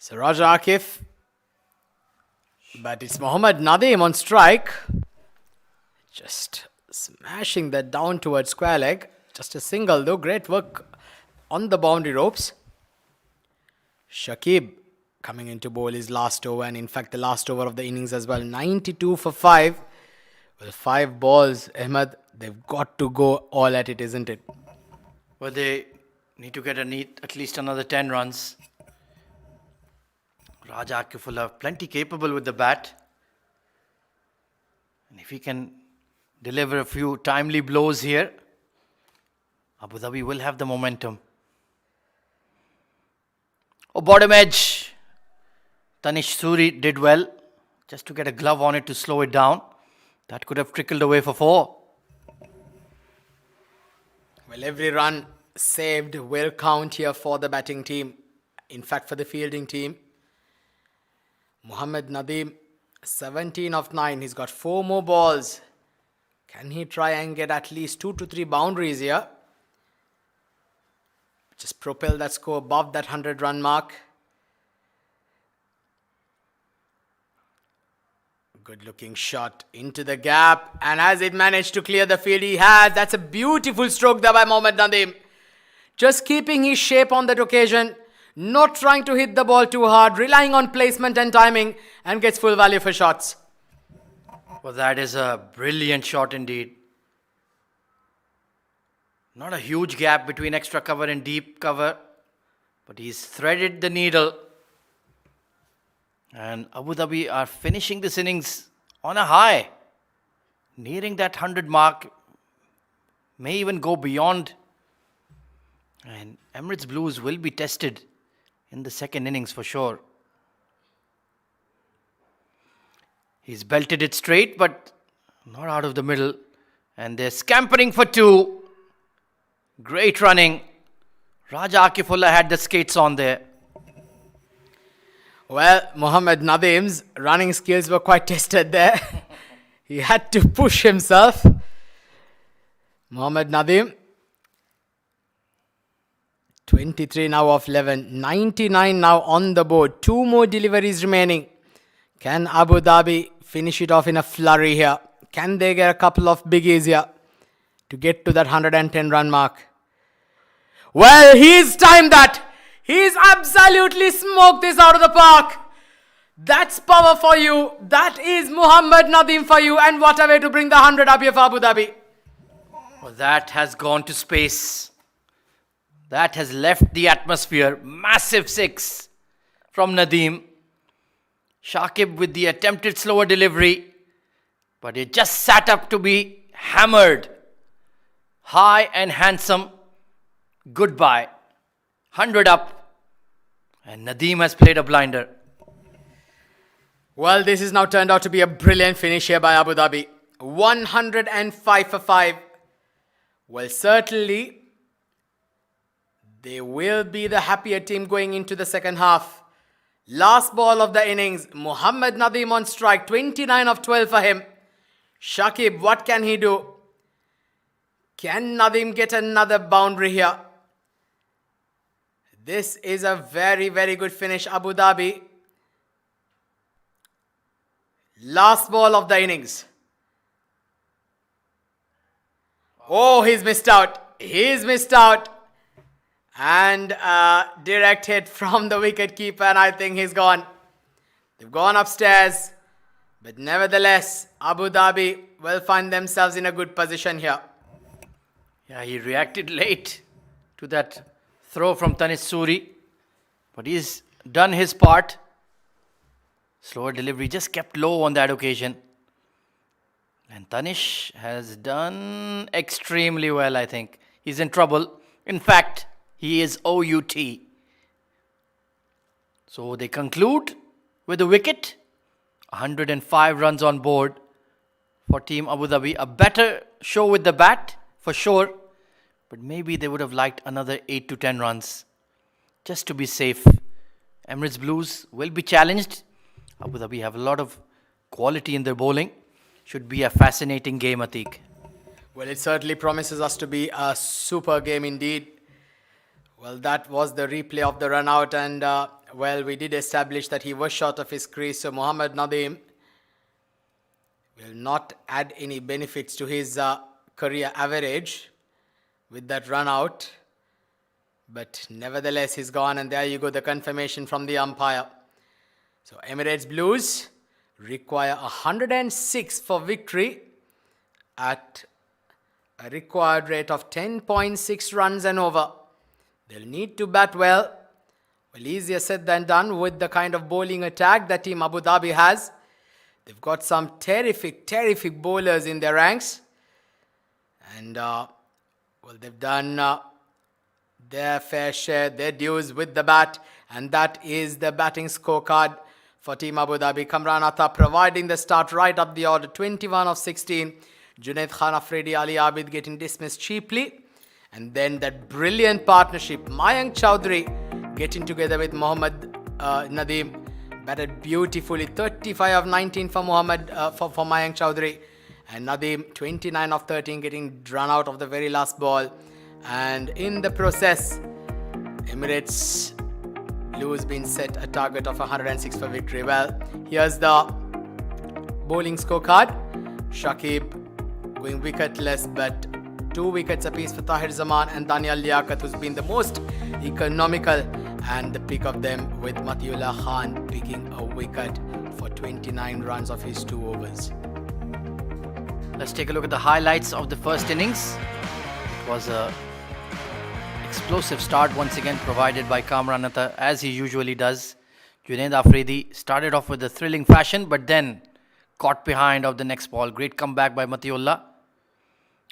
Sharjah Akif. But it's Mohammad Nadeem on strike. Just smashing that down towards square leg. Just a single though. Great work on the boundary ropes. Shakib coming into bowl his last over, and in fact the last over of the innings as well. 92 for 5. Well, 5 balls, Ahmed. They've got to go all at it, isn't it? Well, they need to get at least another 10 runs. Raja Akifullah, plenty capable with the bat. And if he can deliver a few timely blows here, Abu Dhabi will have the momentum. Oh, bottom edge. Tanish Suri did well. Just to get a glove on it to slow it down. That could have trickled away for 4. Well, every run saved will count here for the batting team. In fact, for the fielding team. Mohammad Nadeem, 17 of 9. He's got 4 more balls. Can he try and get at least 2 to 3 boundaries here? Just propel that score above that 100-run mark. Good looking shot into the gap. And has it managed to clear the field? He has. That's a beautiful stroke there by Mohammad Nadeem. Just keeping his shape on that occasion. Not trying to hit the ball too hard. Relying on placement and timing. And gets full value for shots. Well, that is a brilliant shot indeed. Not a huge gap between extra cover and deep cover. But he's threaded the needle. And Abu Dhabi are finishing this innings on a high. Nearing that 100 mark. May even go beyond. And Emirates Blues will be tested in the second innings for sure. He's belted it straight, but not out of the middle. And they're scampering for 2. Great running. Raja Akifullah had the skates on there. Well, Mohammad Nadeem's running skills were quite tested there. He had to push himself. Mohammad Nadeem, 23 now of 11. 99 now on the board. 2 more deliveries remaining. Can Abu Dhabi finish it off in a flurry here? Can they get a couple of biggies here to get to that 110-run mark? Well, he's timed that. He's absolutely smoked this out of the park. That's power for you. That is Mohammad Nadeem for you. And what a way to bring the 100 up here for Abu Dhabi. Well, that has gone to space. That has left the atmosphere. Massive 6 from Nadeem. Shakib with the attempted slower delivery. But it just sat up to be hammered. High and handsome. Goodbye. 100 up. And Nadeem has played a blinder. Well, this has now turned out to be a brilliant finish here by Abu Dhabi. 105 for 5. Well, certainly, they will be the happier team going into the second half. Last ball of the innings. Mohammad Nadeem on strike. 29 of 12 for him. Shakib, what can he do? Can Nadeem get another boundary here? This is a very, very good finish, Abu Dhabi. Last ball of the innings. Oh, he's missed out. He's missed out. And direct hit from the wicket keeper, and I think he's gone. They've gone upstairs. But nevertheless, Abu Dhabi will find themselves in a good position here. Yeah, he reacted late to that throw from Tanish Suri. But he's done his part. Slower delivery, just kept low on that occasion. And Tanish has done extremely well, I think. He's in trouble. In fact, he is OUT. So they conclude with a wicket. 105 runs on board for Team Abu Dhabi. A better show with the bat, for sure. But maybe they would have liked another 8 to 10 runs. Just to be safe. Emirates Blues will be challenged. Abu Dhabi have a lot of quality in their bowling. Should be a fascinating game, Atiq. Well, it certainly promises us to be a super game indeed. Well, that was the replay of the run out, and well, we did establish that he was short of his crease, so Mohammad Nadeem will not add any benefits to his career average with that run out. But nevertheless, he's gone, and there you go, the confirmation from the umpire. So Emirates Blues require 106 for victory at a required rate of 10.6 runs and over. They'll need to bat well. Well, easier said than done with the kind of bowling attack that Team Abu Dhabi has. They've got some terrific bowlers in their ranks. And, well, they've done their fair share, their dues with the bat. And that is the batting scorecard for Team Abu Dhabi. Kamran Atta providing the start right up the order, 21 of 16. Junaid Khan Afridi, Ali Abid getting dismissed cheaply. And then that brilliant partnership, Mayank Chowdhury getting together with Mohammad Nadeem. Batted beautifully, 35 of 19 for for Mayank Chowdhury. And Nadeem, 29 of 13, getting run out of the very last ball. And in the process, Emirates Blues been set a target of 106 for victory. Well, here's the bowling scorecard. Shakib going wicketless, but 2 wickets apiece for Tahir Zaman and Daniel Liaquat, who's been the most economical, and the pick of them with Matiullah Khan picking a wicket for 29 runs of his 2 overs. Let's take a look at the highlights of the first innings. It was a explosive start once again provided by Kamran Atta, as he usually does. Junaid Afridi started off with a thrilling fashion, but then caught behind of the next ball. Great comeback by Matiullah.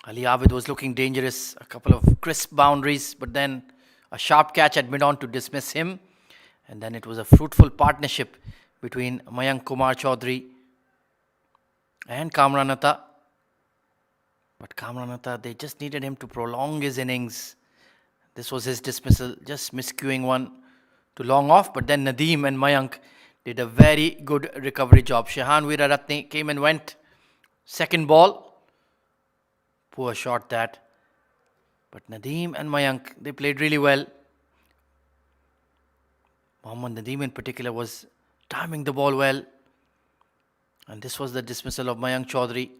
Ali Abid was looking dangerous. A couple of crisp boundaries, but then a sharp catch at mid-on to dismiss him. And then it was a fruitful partnership between Mayank Kumar Chaudhary and Kamran Atta. But Kamran Atta, they just needed him to prolong his innings. This was his dismissal, just miscuing one to long off. But then Nadeem and Mayank did a very good recovery job. Shehan Weeraratne came and went. Second ball. Poor shot that. But Nadeem and Mayank, they played really well. Mohammad Nadeem in particular was timing the ball well. And this was the dismissal of Mayank Chaudhary.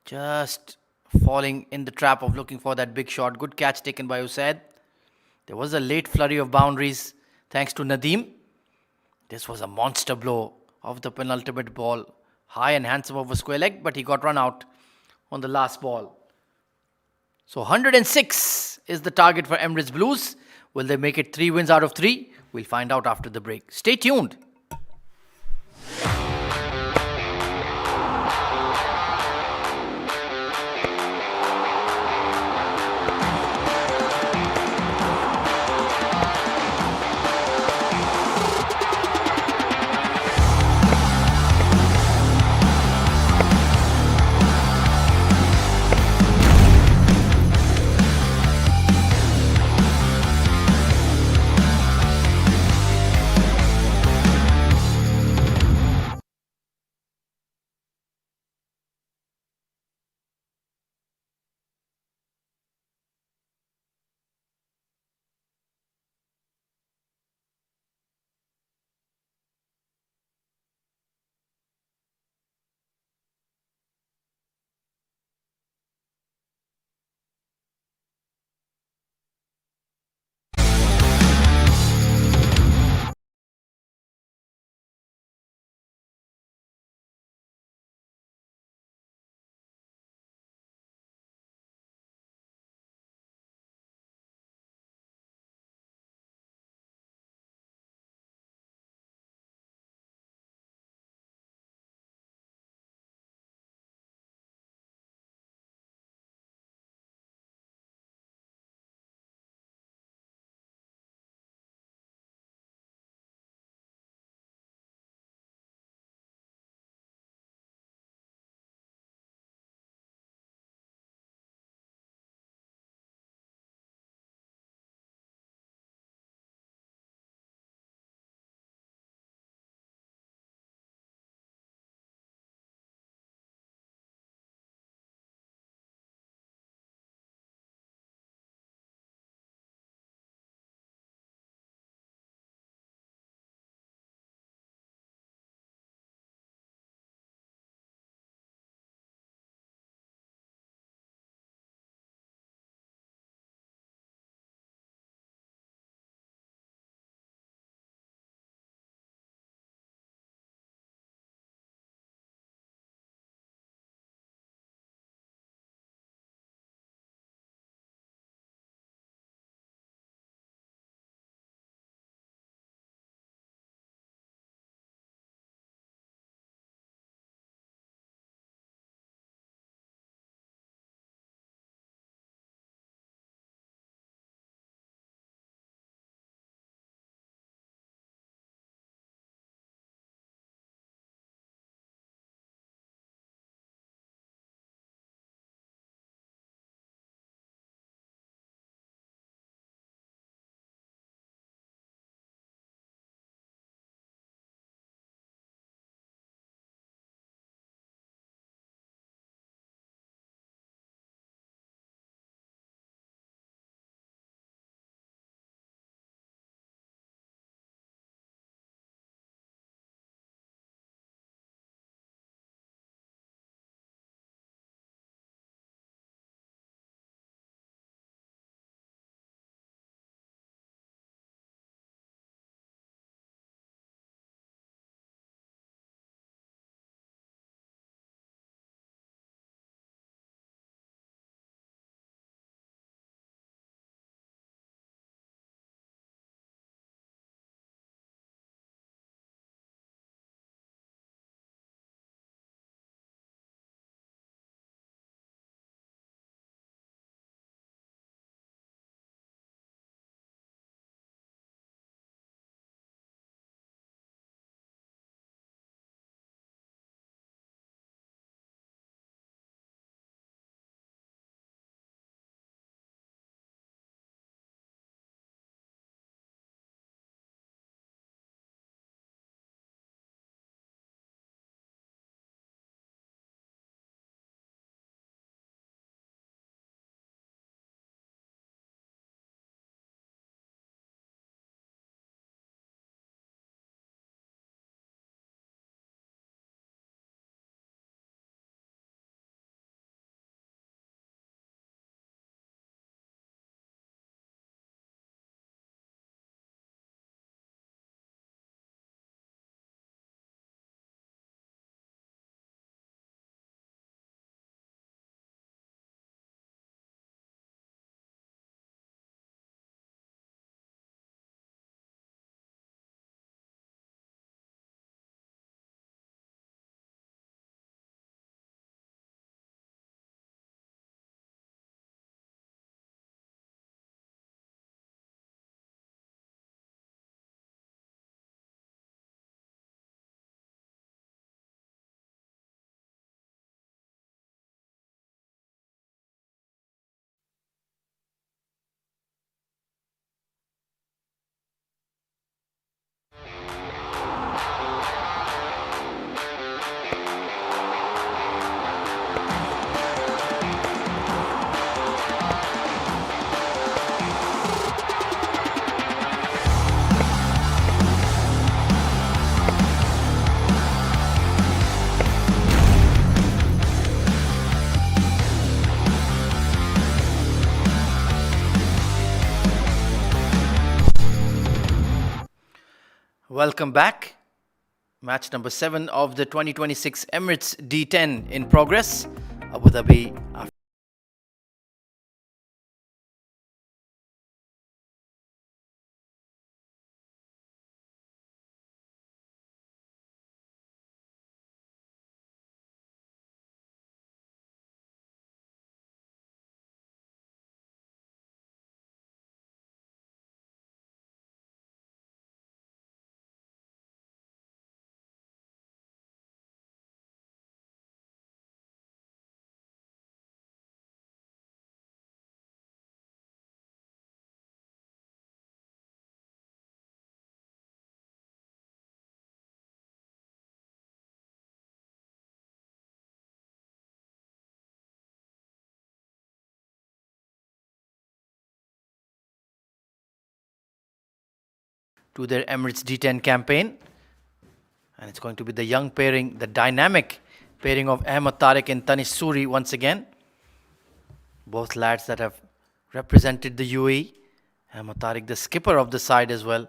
Just falling in the trap of looking for that big shot. Good catch taken by Usaid. There was a late flurry of boundaries thanks to Nadeem. This was a monster blow of the penultimate ball. High and handsome over square leg, but he got run out on the last ball. So 106 is the target for Emirates Blues. Will they make it 3 wins out of 3? We'll find out after the break. Stay tuned. Welcome back. Match number 7 of the 2026 Emirates D10 in progress. Abu Dhabi to their Emirates D10 campaign. And it's going to be the young pairing, the dynamic pairing of Ahmed Tariq and Tanish Suri once again. Both lads that have represented the UAE. Ahmed Tariq, the skipper of the side as well.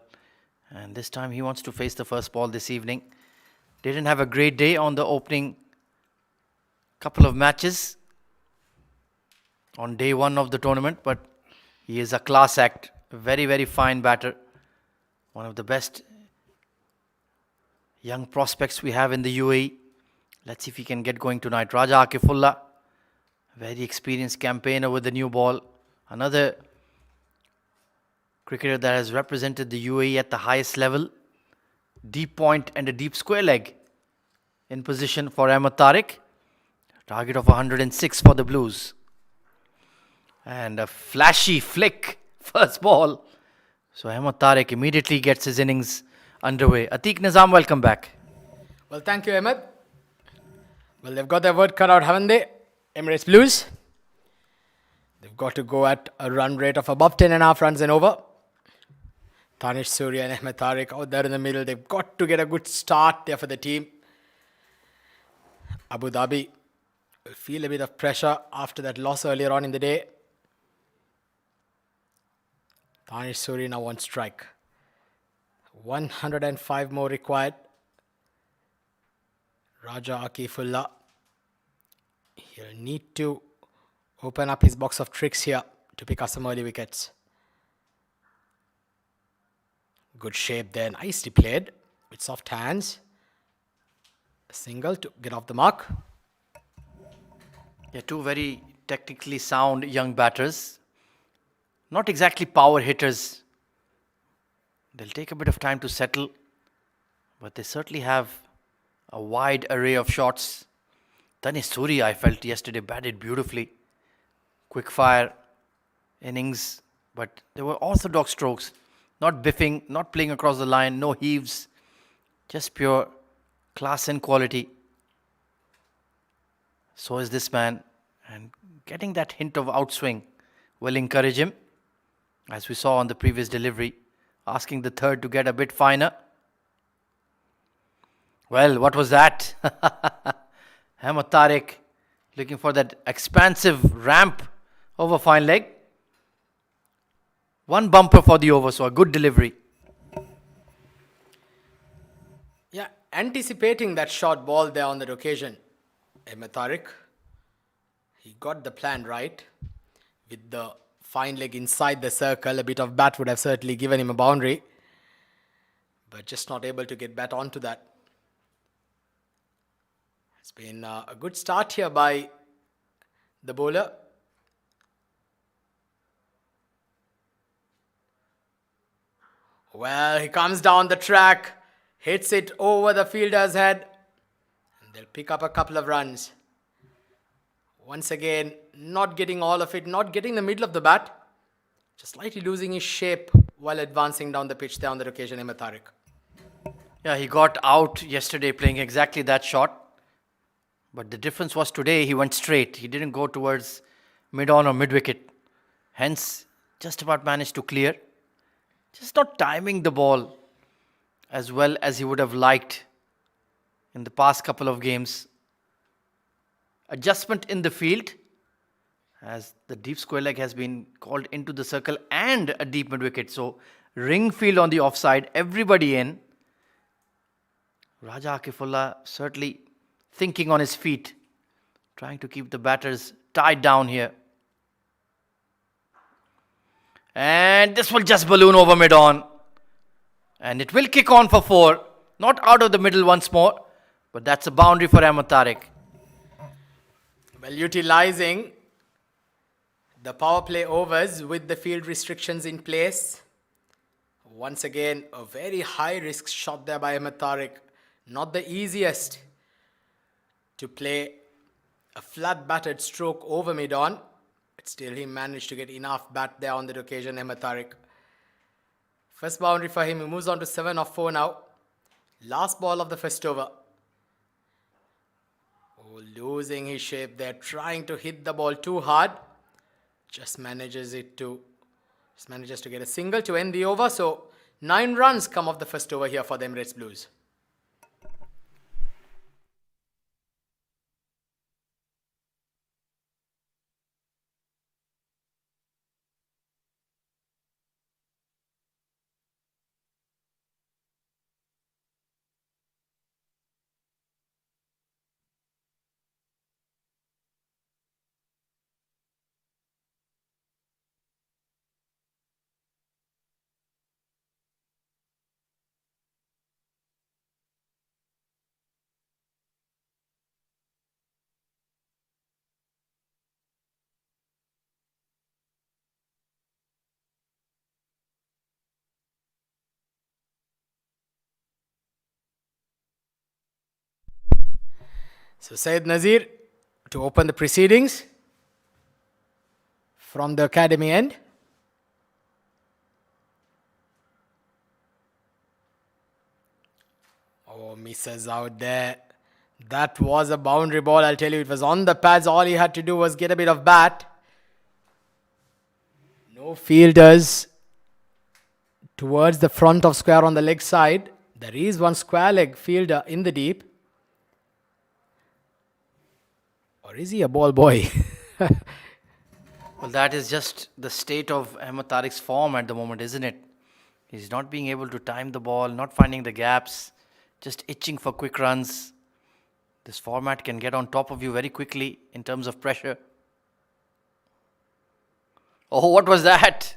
And this time he wants to face the first ball this evening. Didn't have a great day on the opening couple of matches on day 1 of the tournament, but he is a class act. A very, very fine batter. One of the best young prospects we have in the UAE. Let's see if he can get going tonight. Raja Akifullah, very experienced campaigner with the new ball. Another cricketer that has represented the UAE at the highest level. Deep point and a deep square leg in position for Ahmed Tariq. Target of 106 for the Blues. And a flashy flick, first ball. So Ahmed Tariq immediately gets his innings underway. Atiq Nizam, welcome back. Well, thank you, Ahmed. Well, they've got their work cut out, haven't they? Emirates Blues. They've got to go at a run rate of above 10.5 runs and over. Tanish Surya and Ahmed Tariq out there in the middle. They've got to get a good start there for the team. Abu Dhabi will feel a bit of pressure after that loss earlier on in the day. Tanish Surya now on strike. 105 more required. Raja Akifullah. He'll need to open up his box of tricks here to pick up some early wickets. Good shape there, nicely played with soft hands. A single to get off the mark. Yeah, two very technically sound young batters. Not exactly power hitters. They'll take a bit of time to settle, but they certainly have a wide array of shots. Tanish Suri, I felt yesterday, batted beautifully. Quick fire innings, but they were orthodox strokes. Not biffing, not playing across the line, no heaves. Just pure class and quality. So is this man. And getting that hint of outswing will encourage him. As we saw on the previous delivery. Asking the third to get a bit finer. Well, what was that? Ahmed Tariq looking for that expansive ramp over fine leg. One bumper for the over, so a good delivery. Yeah, anticipating that short ball there on that occasion, Ahmed Tariq, he got the plan right. With the fine leg inside the circle, a bit of bat would have certainly given him a boundary. But just not able to get bat onto that. It's been a good start here by the bowler. Well, he comes down the track, hits it over the fielder's head, and they'll pick up a couple of runs. Once again, not getting all of it, not getting the middle of the bat, just slightly losing his shape while advancing down the pitch there on that occasion, Ahmed Tariq. Yeah, he got out yesterday playing exactly that shot. But the difference was today he went straight. He didn't go towards mid-on or mid-wicket. Hence, just about managed to clear. Just not timing the ball as well as he would have liked in the past couple of games. Adjustment in the field as the deep square leg has been called into the circle and a deep mid-wicket. So, ring field on the offside, everybody in. Raja Akifullah certainly thinking on his feet, trying to keep the batters tied down here. And this will just balloon over mid-on. And it will kick on for 4. Not out of the middle once more, but that's a boundary for Ahmed Tariq. Well, utilizing the power play overs with the field restrictions in place. Once again, a very high risk shot there by Ahmed Tariq. Not the easiest to play a flat batted stroke over mid-on. But still he managed to get enough bat there on that occasion, Ahmed Tariq. First boundary for him. He moves on to 7 off 4 now. Last ball of the first over. Oh, losing his shape there, trying to hit the ball too hard. Just manages to get a single to end the over. So 9 runs come off the first over here for the Emirates Blues. So Syed Nazir to open the proceedings from the academy end. Oh, misses out there. That was a boundary ball. I'll tell you, it was on the pads. All he had to do was get a bit of bat. No fielders towards the front of square on the leg side. There is one square leg fielder in the deep. Or is he a ball boy? Well, that is just the state of Ahmed Tariq's form at the moment, isn't it? He's not being able to time the ball, not finding the gaps, just itching for quick runs. This format can get on top of you very quickly in terms of pressure. Oh, what was that?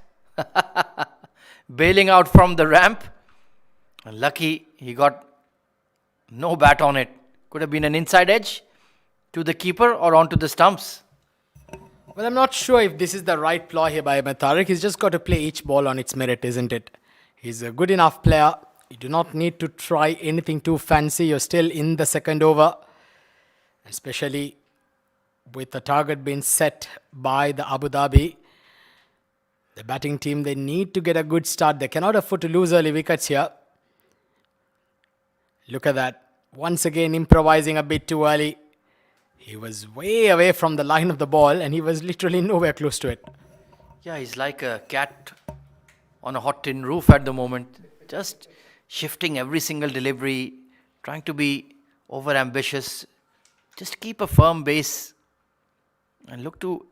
Bailing out from the ramp. Lucky he got no bat on it. Could have been an inside edge to the keeper or onto the stumps. Well, I'm not sure if this is the right ploy here by Ahmed Tariq. He's just got to play each ball on its merit, isn't it? He's a good enough player. You do not need to try anything too fancy. You're still in the second over. Especially with the target being set by the Abu Dhabi. The batting team, they need to get a good start. They cannot afford to lose early wickets here. Look at that. Once again improvising a bit too early. He was way away from the line of the ball and he was literally nowhere close to it. Yeah, he's like a cat on a hot tin roof at the moment. Just shifting every single delivery, trying to be over ambitious. Just keep a firm base and look to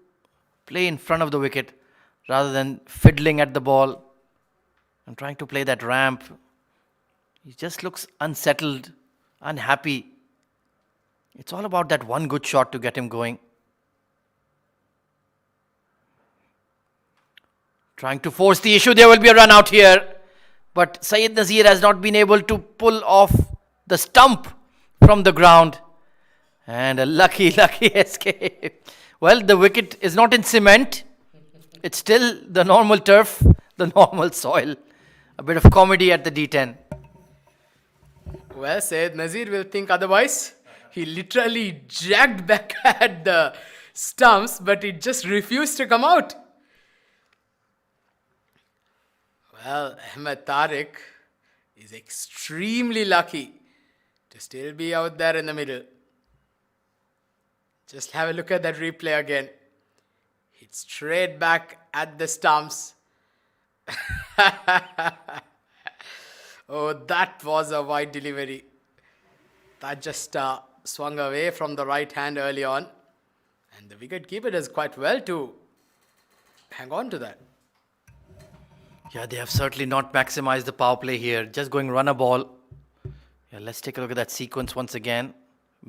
play in front of the wicket rather than fiddling at the ball and trying to play that ramp. He just looks unsettled, unhappy. It's all about that one good shot to get him going. Trying to force the issue. There will be a run out here. But Syed Nazir has not been able to pull off the stump from the ground. And a lucky escape. Well, the wicket is not in cement. It's still the normal turf, the normal soil. A bit of comedy at the D10. Well, Syed Nazir will think otherwise. He literally jagged back at the stumps, but it just refused to come out. Well, Ahmed Tariq is extremely lucky to still be out there in the middle. Just have a look at that replay again. Hit straight back at the stumps. Oh, that was a wide delivery. That just swung away from the right hand early on. And the wicketkeeper does quite well to hang on to that. Yeah, they have certainly not maximized the power play here. Just going run a ball. Yeah, let's take a look at that sequence once again.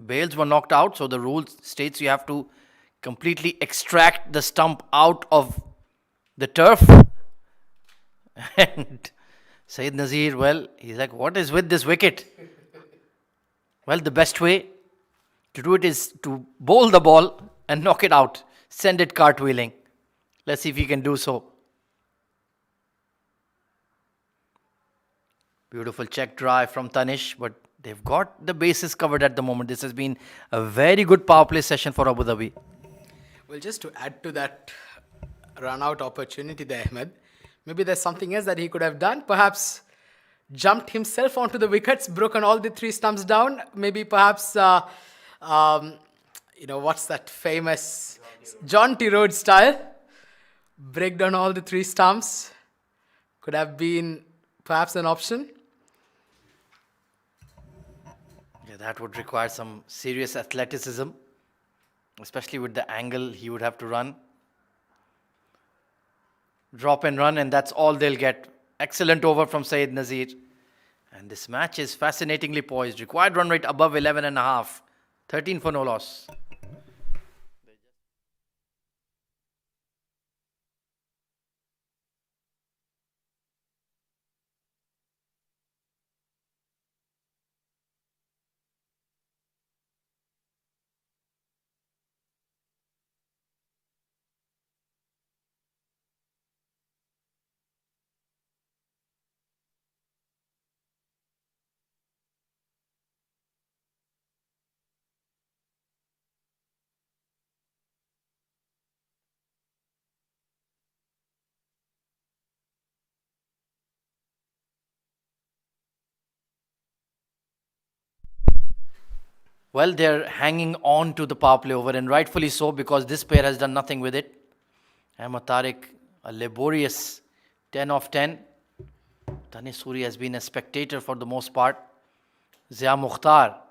Bales were knocked out, so the rule states you have to completely extract the stump out of the turf. And Saeed Nazir, well, he's like, what is with this wicket? Well, the best way to do it is to bowl the ball and knock it out. Send it cartwheeling. Let's see if he can do so. Beautiful check drive from Tanish, but they've got the bases covered at the moment. This has been a very good power play session for Abu Dhabi. Well, just to add to that run-out opportunity there, Ahmed, maybe there's something else that he could have done. Perhaps jumped himself onto the wickets, broken all the 3 stumps down. Maybe perhaps, what's that famous John T. Rhodes style? Break down all the 3 stumps. Could have been perhaps an option. Yeah, that would require some serious athleticism, especially with the angle he would have to run. Drop and run, and that's all they'll get. Excellent over from Saeed Nazir. And this match is fascinatingly poised. Required run rate above 11.5. 13 for no loss. Well, they're hanging on to the power play over, and rightfully so, because this pair has done nothing with it. Ahmed Tariq, a laborious 10 of 10. Tanis Suri has been a spectator for the most part. Zia Mukhtar,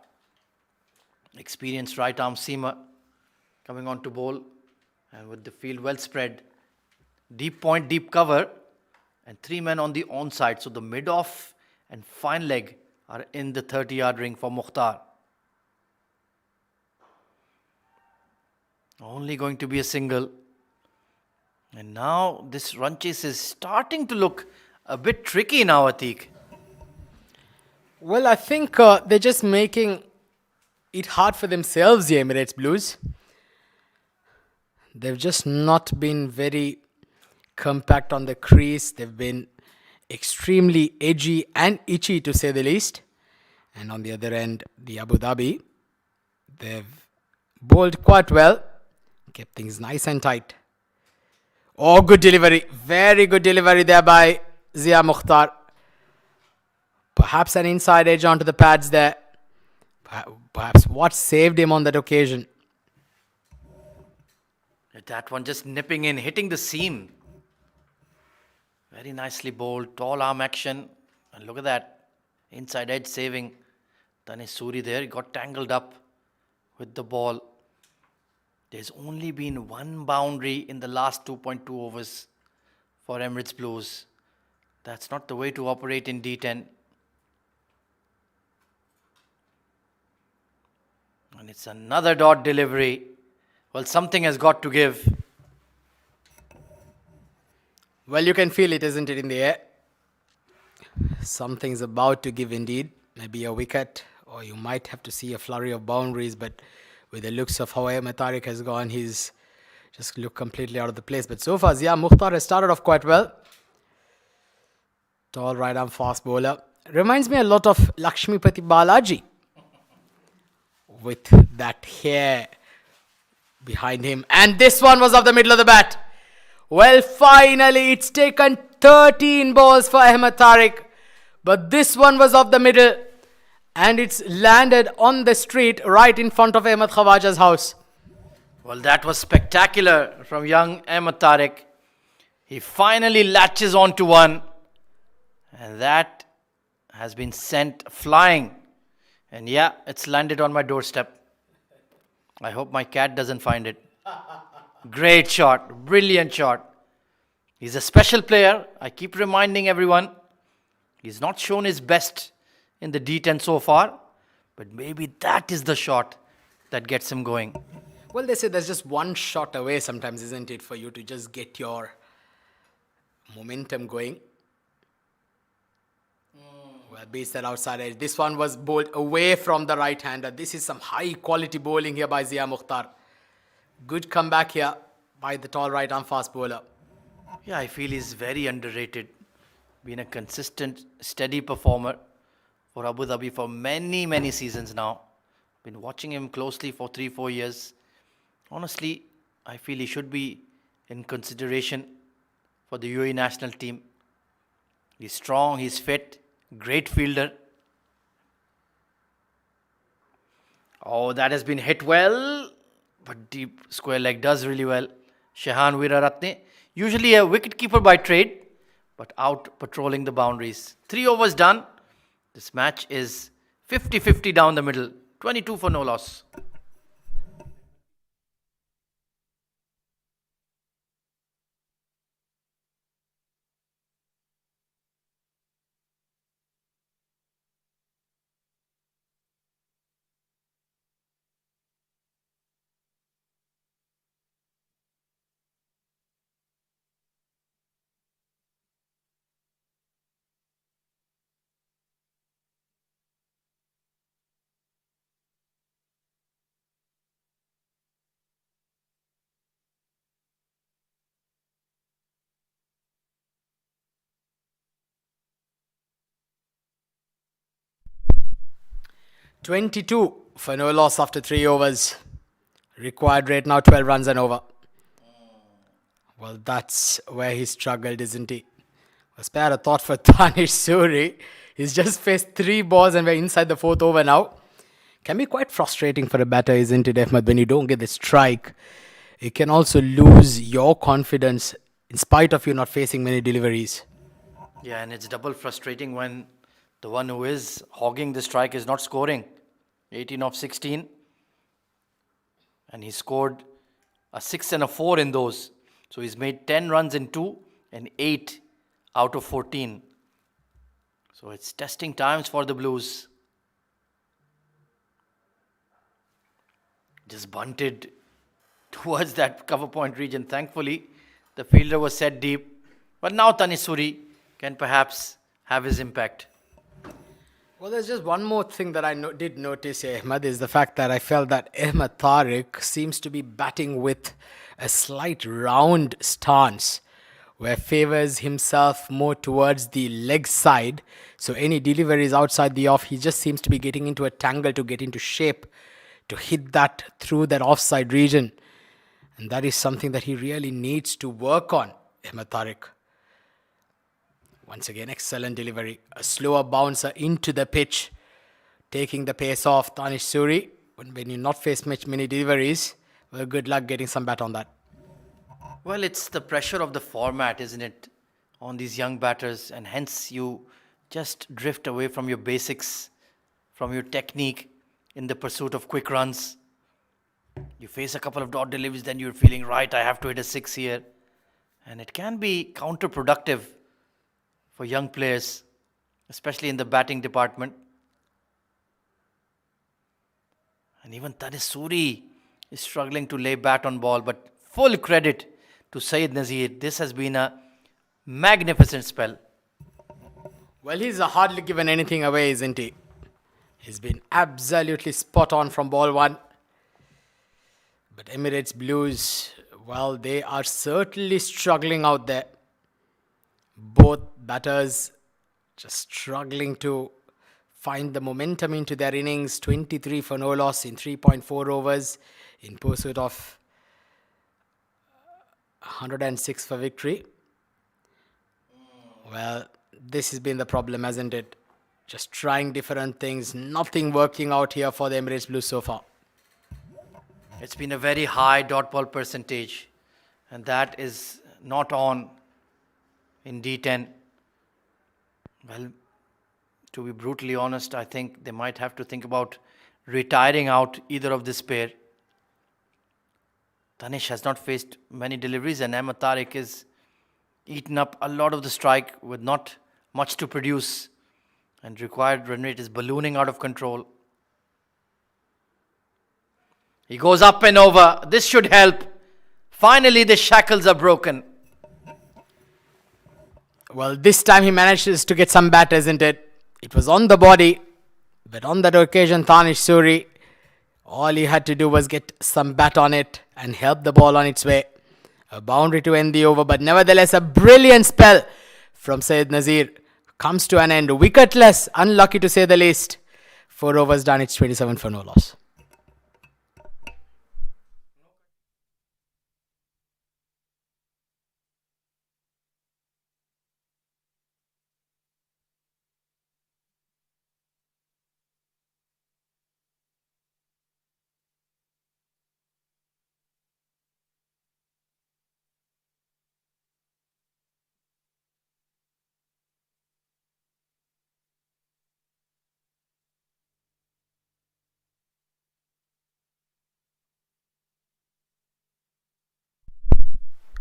experienced right arm seamer, coming on to bowl, and with the field well spread. Deep point, deep cover, and 3 men on the onside. So the mid-off and fine leg are in the 30-yard ring for Mukhtar. Only going to be a single. And now this run chase is starting to look a bit tricky now, Atiq. Well, I think they're just making it hard for themselves, the Emirates Blues. They've just not been very compact on the crease. They've been extremely edgy and itchy, to say the least. And on the other end, the Abu Dhabi, they've bowled quite well. Kept things nice and tight. Oh, good delivery. Very good delivery there by Zia Mukhtar. Perhaps an inside edge onto the pads there. Perhaps what saved him on that occasion. That one just nipping in, hitting the seam. Very nicely bowled. Tall arm action. And look at that. Inside edge saving. Tanis Suri there. He got tangled up with the ball. There's only been 1 boundary in the last 2.2 overs for Emirates Blues. That's not the way to operate in D10. And it's another dot delivery. Well, something has got to give. Well, you can feel it, isn't it, in the air? Something's about to give indeed. Maybe a wicket, or you might have to see a flurry of boundaries, but with the looks of how Ahmed Tariq has gone, he's just looked completely out of the place. But so far, Zia Mukhtar has started off quite well. Tall right arm fast bowler. Reminds me a lot of Lakshmipati Balaji. With that hair behind him. And this one was off the middle of the bat. Well, finally, it's taken 13 balls for Ahmed Tariq. But this one was off the middle. And it's landed on the street right in front of Ahmed Khawaja's house. Well, that was spectacular from young Ahmed Tariq. He finally latches onto one. And that has been sent flying. And yeah, it's landed on my doorstep. I hope my cat doesn't find it. Great shot. Brilliant shot. He's a special player. I keep reminding everyone. He's not shown his best in the D10 so far. But maybe that is the shot that gets him going. Well, they say there's just one shot away sometimes, isn't it, for you to just get your momentum going. Well, beats that outside edge. This one was bowled away from the right-hander. This is some high-quality bowling here by Zia Mukhtar. Good comeback here by the tall right-arm fast bowler. Yeah, I feel he's very underrated. Been a consistent, steady performer for Abu Dhabi for many, many seasons now. Been watching him closely for 3-4 years. Honestly, I feel he should be in consideration for the UAE national team. He's strong, he's fit, great fielder. Oh, that has been hit well, but deep square leg does really well. Shehan Weeraratne, usually a wicketkeeper by trade, but out patrolling the boundaries. 3 overs done. This match is 50-50 down the middle. 22 for no loss. $22 for no loss after 3 overs. Required rate now 12 runs and over. Well, that's where he struggled, isn't he? A spare a thought for Tanish Suri. He's just faced 3 balls and we're inside the 4th over now. Can be quite frustrating for a batter, isn't it, Ahmed? When you don't get the strike, it can also lose your confidence in spite of you not facing many deliveries. Yeah, and it's double frustrating when the one who is hogging the strike is not scoring. 18 of 16. And he scored a 6 and a 4 in those. So he's made 10 runs in 2 and 8 out of 14. So it's testing times for the Blues. Just bunted towards that cover point region. Thankfully, the fielder was set deep. But now Tanish Suri can perhaps have his impact. Well, there's just one more thing that I did notice here, Ahmed, is the fact that I felt that Ahmed Tariq seems to be batting with a slight round stance where favors himself more towards the leg side. So any deliveries outside the off, he just seems to be getting into a tangle to get into shape to hit that through that offside region. And that is something that he really needs to work on, Ahmed Tariq. Once again, excellent delivery. A slower bouncer into the pitch, taking the pace off Tanish Suri. When you not face many deliveries, well, good luck getting some bat on that. Well, it's the pressure of the format, isn't it, on these young batters, and hence you just drift away from your basics, from your technique in the pursuit of quick runs. You face a couple of dot deliveries, then you're feeling, right, I have to hit a 6 here. And it can be counterproductive for young players, especially in the batting department. And even Tanish Suri is struggling to lay bat on ball, but full credit to Saeed Nazir. This has been a magnificent spell. Well, he's hardly given anything away, isn't he? He's been absolutely spot on from ball 1. But Emirates Blues, well, they are certainly struggling out there. Both batters just struggling to find the momentum into their innings. 23 for no loss in 3.4 overs in pursuit of 106 for victory. Well, this has been the problem, hasn't it? Just trying different things, nothing working out here for the Emirates Blues so far. It's been a very high dot ball percentage, and that is not on in D10. Well, to be brutally honest, I think they might have to think about retiring out either of this pair. Tanish has not faced many deliveries, and Ahmed Tariq is eaten up a lot of the strike with not much to produce. and required run rate is ballooning out of control. He goes up and over. This should help. Finally, the shackles are broken. Well, this time he manages to get some bat, isn't it? It was on the body, but on that occasion, Tanish Suri, all he had to do was get some bat on it and help the ball on its way. A boundary to end the over, but nevertheless a brilliant spell from Syed Nazir comes to an end. Wicketless, unlucky to say the least. 4 overs done, it's 27 for no loss.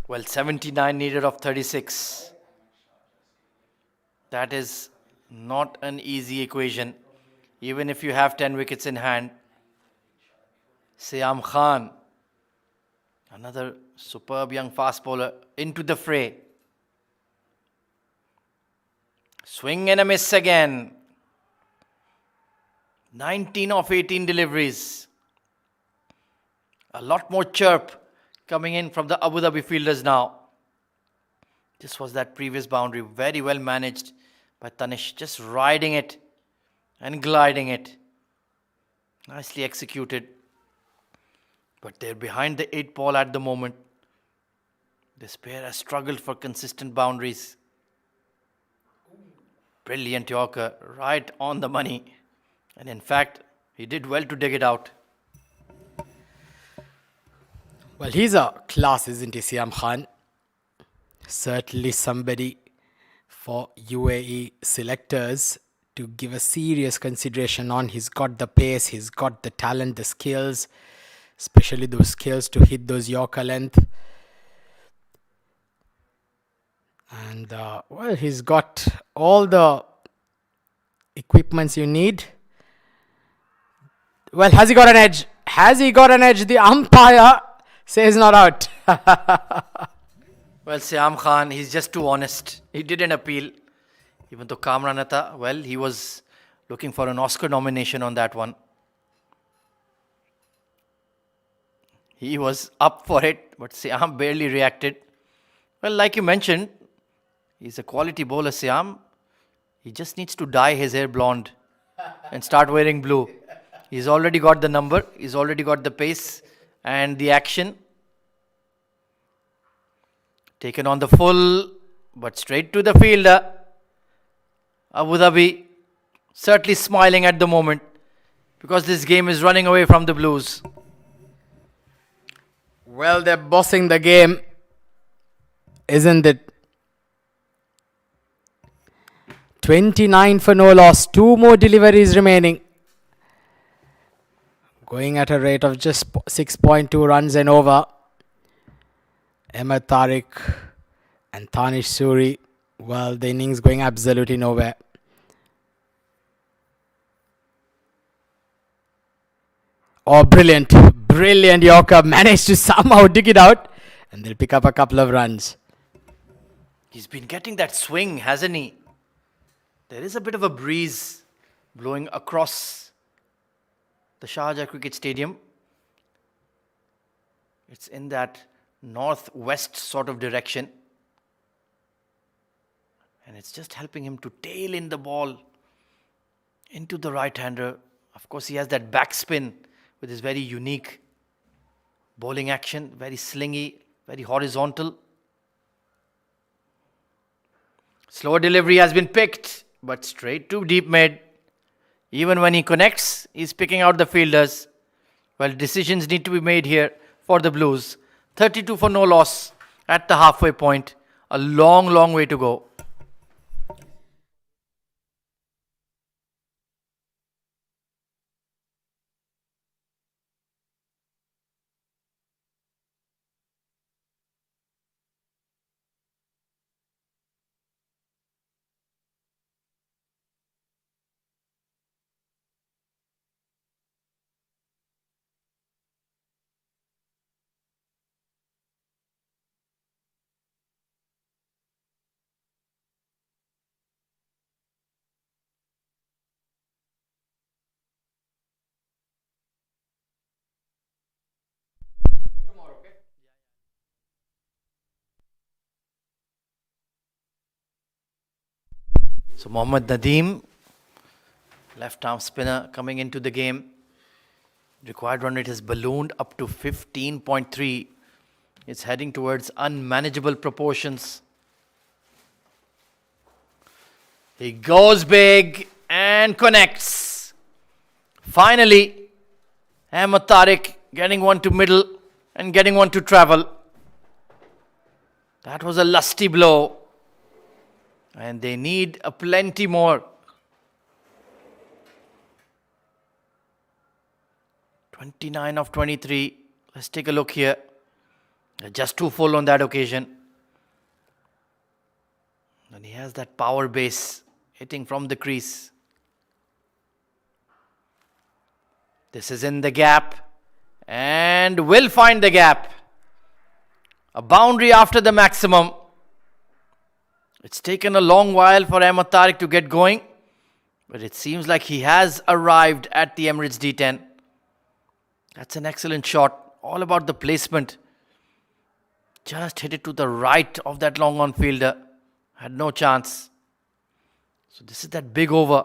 Well, 79 needed of 36. That is not an easy equation, even if you have 10 wickets in hand. Siam Khan, another superb young fast bowler, into the fray. Swing and a miss again. 19 of 18 deliveries. A lot more chirp coming in from the Abu Dhabi fielders now. This was that previous boundary, very well managed by Tanish, just riding it and gliding it. Nicely executed. But they're behind the 8 ball at the moment. This pair has struggled for consistent boundaries. Brilliant Yorker, right on the money. And in fact, he did well to dig it out. Well, he's a class, isn't he, Siam Khan? Certainly somebody for UAE selectors to give a serious consideration on. He's got the pace, he's got the talent, the skills, especially those skills to hit those Yorker length. And, well, he's got all the equipments you need. Well, has he got an edge? Has he got an edge? The umpire says not out. Well, Siam Khan, he's just too honest. He didn't appeal. Even though Kamran Atta, well, he was looking for an Oscar nomination on that one. He was up for it, but Siam barely reacted. Well, like you mentioned, he's a quality bowler, Siam. He just needs to dye his hair blonde and start wearing blue. He's already got the number, he's already got the pace and the action. Taken on the full, but straight to the fielder. Abu Dhabi certainly smiling at the moment because this game is running away from the Blues. Well, they're bossing the game, isn't it? 29 for no loss. 2 more deliveries remaining. Going at a rate of just 6.2 runs and over. Ahmed Tariq and Tanish Suri. Well, the innings going absolutely nowhere. Oh, brilliant. Brilliant Yorker. Managed to somehow dig it out. And they'll pick up a couple of runs. He's been getting that swing, hasn't he? There is a bit of a breeze blowing across the Sharjah Cricket Stadium. It's in that northwest sort of direction. And it's just helping him to tail in the ball into the right-hander. Of course, he has that backspin with his very unique bowling action, very slingy, very horizontal. Slower delivery has been picked, but straight to deep mid. Even when he connects, he's picking out the fielders. Well, decisions need to be made here for the Blues. 32 for no loss at the halfway point. A long, long way to go. So Mohammad Nadeem, left arm spinner coming into the game. Required run rate has ballooned up to 15.3. It's heading towards unmanageable proportions. He goes big and connects. Finally, Ahmed Tariq getting one to middle and getting one to travel. That was a lusty blow. And they need a plenty more. 29 of 23. Let's take a look here. Just too full on that occasion. And he has that power base hitting from the crease. This is in the gap and will find the gap. A boundary after the maximum. It's taken a long while for Ahmed Tariq to get going, but it seems like he has arrived at the Emirates D10. That's an excellent shot. All about the placement. Just hit it to the right of that long on fielder. Had no chance. So this is that big over.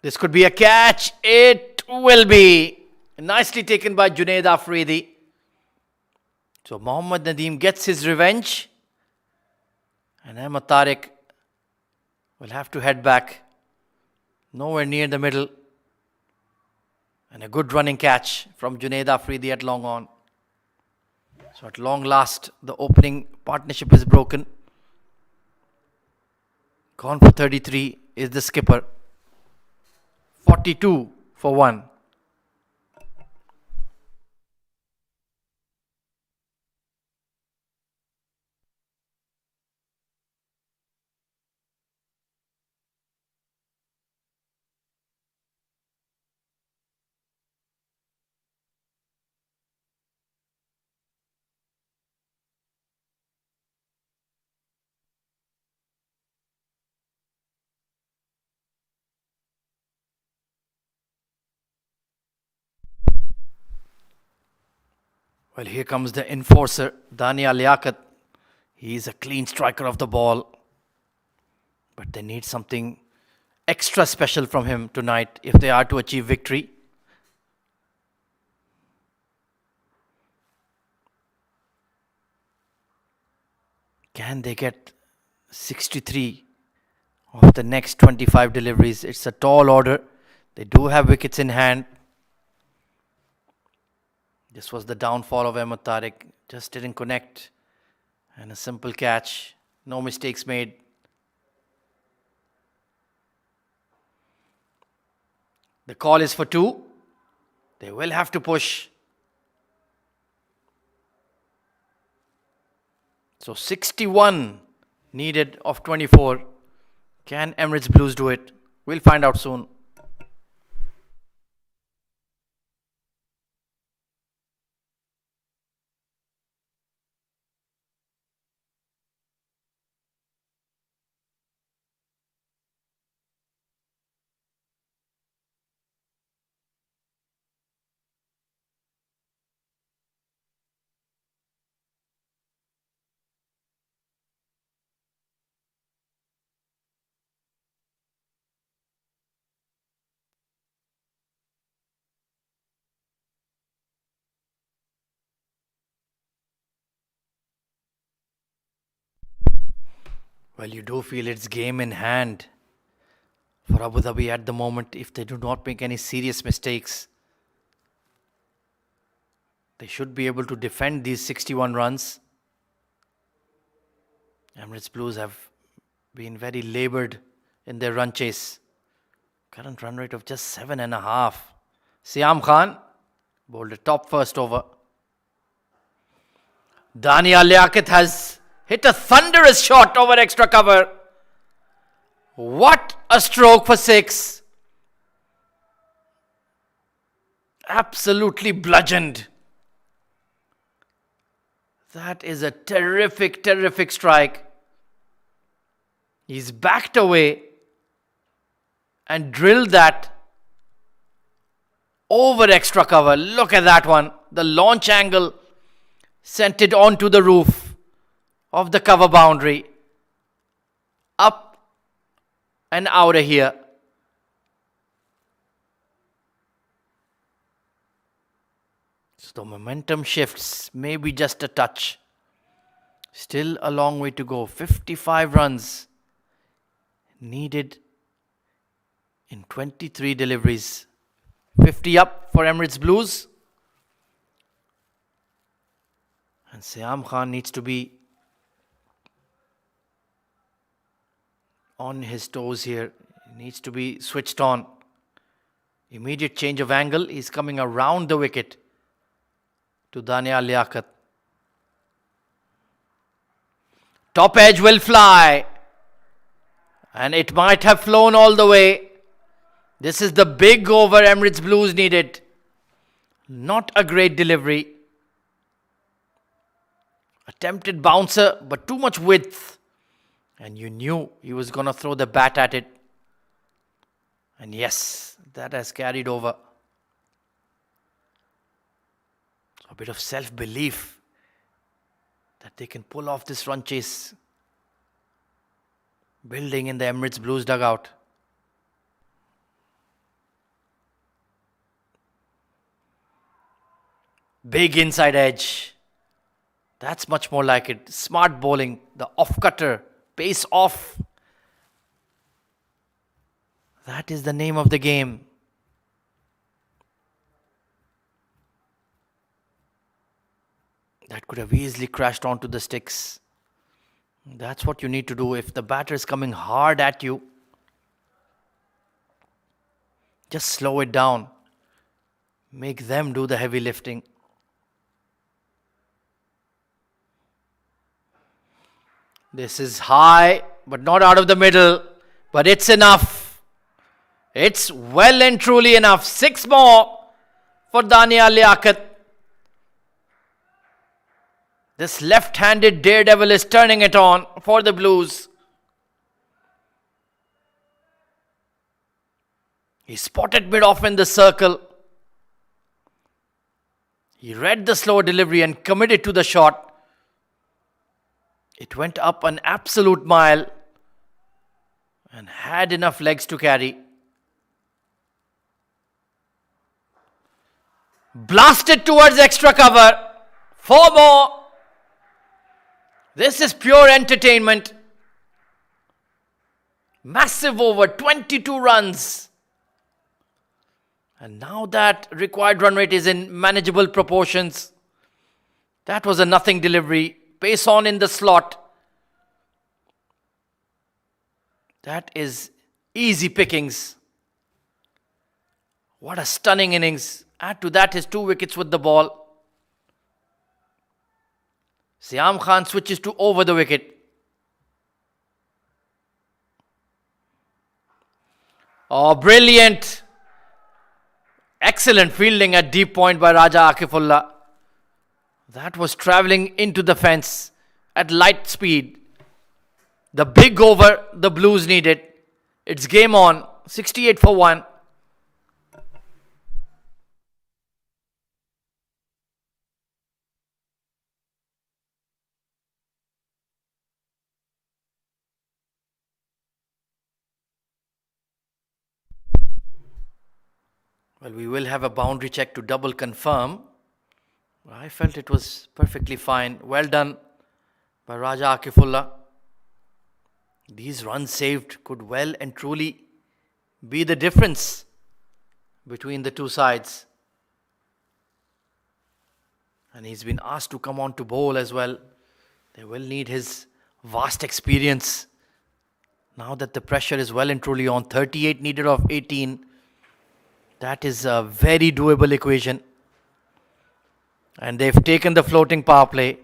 This could be a catch. It will be. Nicely taken by Junaid Afridi. So Mohammad Nadeem gets his revenge. And Ahmed Tariq will have to head back. Nowhere near the middle. And a good running catch from Junaid Afridi at long on. So at long last, the opening partnership is broken. Gone for 33 is the skipper. 42 for 1. Well, here comes the enforcer, Dania Liaquat. He is a clean striker of the ball. But they need something extra special from him tonight if they are to achieve victory. Can they get 63 of the next 25 deliveries? It's a tall order. They do have wickets in hand. This was the downfall of Ahmed Tariq. Just didn't connect. And a simple catch. No mistakes made. The call is for 2. They will have to push. So 61 needed of 24. Can Emirates Blues do it? We'll find out soon. Well, you do feel it's game in hand for Abu Dhabi at the moment if they do not make any serious mistakes. They should be able to defend these 61 runs. Emirates Blues have been very laboured in their run chase. Current run rate of just 7.5. Siam Khan bowled a top first over. Dania Liaquat has hit a thunderous shot over extra cover. What a stroke for 6. Absolutely bludgeoned. That is a terrific, terrific strike. He's backed away and drilled that over extra cover. Look at that one. The launch angle sent it onto the roof of the cover boundary. Up and out of here. So the momentum shifts, maybe just a touch. Still a long way to go. 55 runs needed in 23 deliveries. 50 up for Emirates Blues. And Siam Khan needs to be on his toes here. He needs to be switched on. Immediate change of angle. He's coming around the wicket to Dania Liaquat. Top edge will fly. And it might have flown all the way. This is the big over Emirates Blues needed. Not a great delivery. Attempted bouncer, but too much width. And you knew he was going to throw the bat at it. And yes, that has carried over. So a bit of self-belief that they can pull off this run chase. Building in the Emirates Blues dugout. Big inside edge. That's much more like it. Smart bowling. The off-cutter. Pace off. That is the name of the game. That could have easily crashed onto the sticks. That's what you need to do. If the batter is coming hard at you, just slow it down. Make them do the heavy lifting. This is high, but not out of the middle. But it's enough. It's well and truly enough. 6 more for Dania Liaquat. This left-handed daredevil is turning it on for the Blues. He spotted mid-off in the circle. He read the slow delivery and committed to the shot. It went up an absolute mile and had enough legs to carry. Blasted towards extra cover. 4 more. This is pure entertainment. Massive over, 22 runs. And now that required run rate is in manageable proportions. That was a nothing delivery. Pace on in the slot. That is easy pickings. What a stunning innings. Add to that his 2 wickets with the ball. Siam Khan switches to over the wicket. Oh, brilliant. Excellent fielding at deep point by Raja Akifullah. That was travelling into the fence at light speed. The big over the Blues needed. It's game on. 68 for 1. Well, we will have a boundary check to double confirm. I felt it was perfectly fine. Well done by Raja Akifullah. These runs saved could well and truly be the difference between the two sides. And he's been asked to come on to bowl as well. They will need his vast experience. Now that the pressure is well and truly on. 38 needed of 18. That is a very doable equation. And they've taken the floating power play.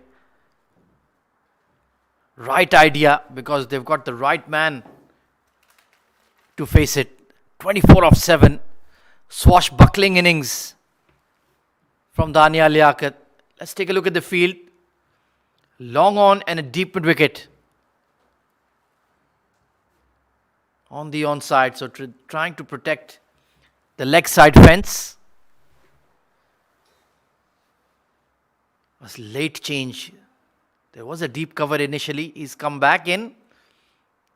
Right idea, because they've got the right man to face it. 24 of 7. Swashbuckling innings from Dania Liaquat. Let's take a look at the field. Long on and a deep mid wicket. On the onside, so trying to protect the leg side fence. Was late change. There was a deep cover initially. He's come back in.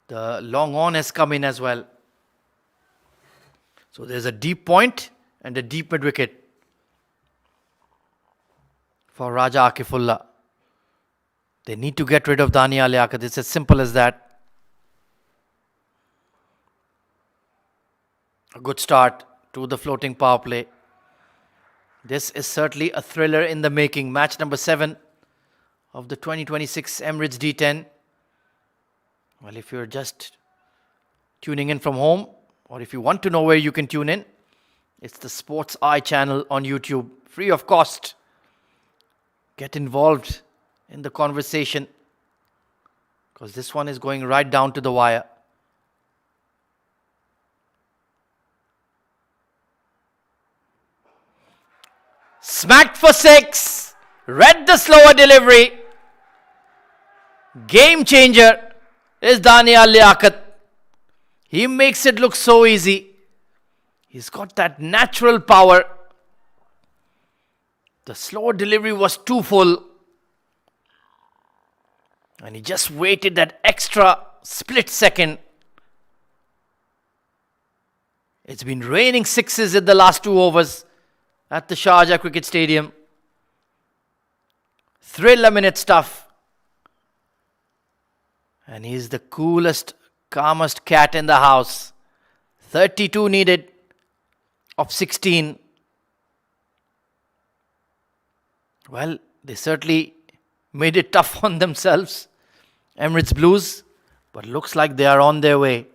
The long on has come in as well. So there's a deep point and a deep mid wicket for Raja Akifullah. They need to get rid of Dania Liaquat. It's as simple as that. A good start to the floating power play. This is certainly a thriller in the making. Match number 7 of the 2026 Emirates D10. Well, if you're just tuning in from home, or if you want to know where you can tune in, it's the Sports Eye channel on YouTube, free of cost. Get involved in the conversation, because this one is going right down to the wire. Smacked for 6. Read the slower delivery. Game changer is Dania Liaquat. He makes it look so easy. He's got that natural power. The slower delivery was too full. And he just waited that extra split second. It's been raining sixes in the last 2 overs at the Sharjah Cricket Stadium. Thrill-a-minute stuff. And he's the coolest, calmest cat in the house. 32 needed of 16. Well, they certainly made it tough on themselves, Emirates Blues, but looks like they are on their way.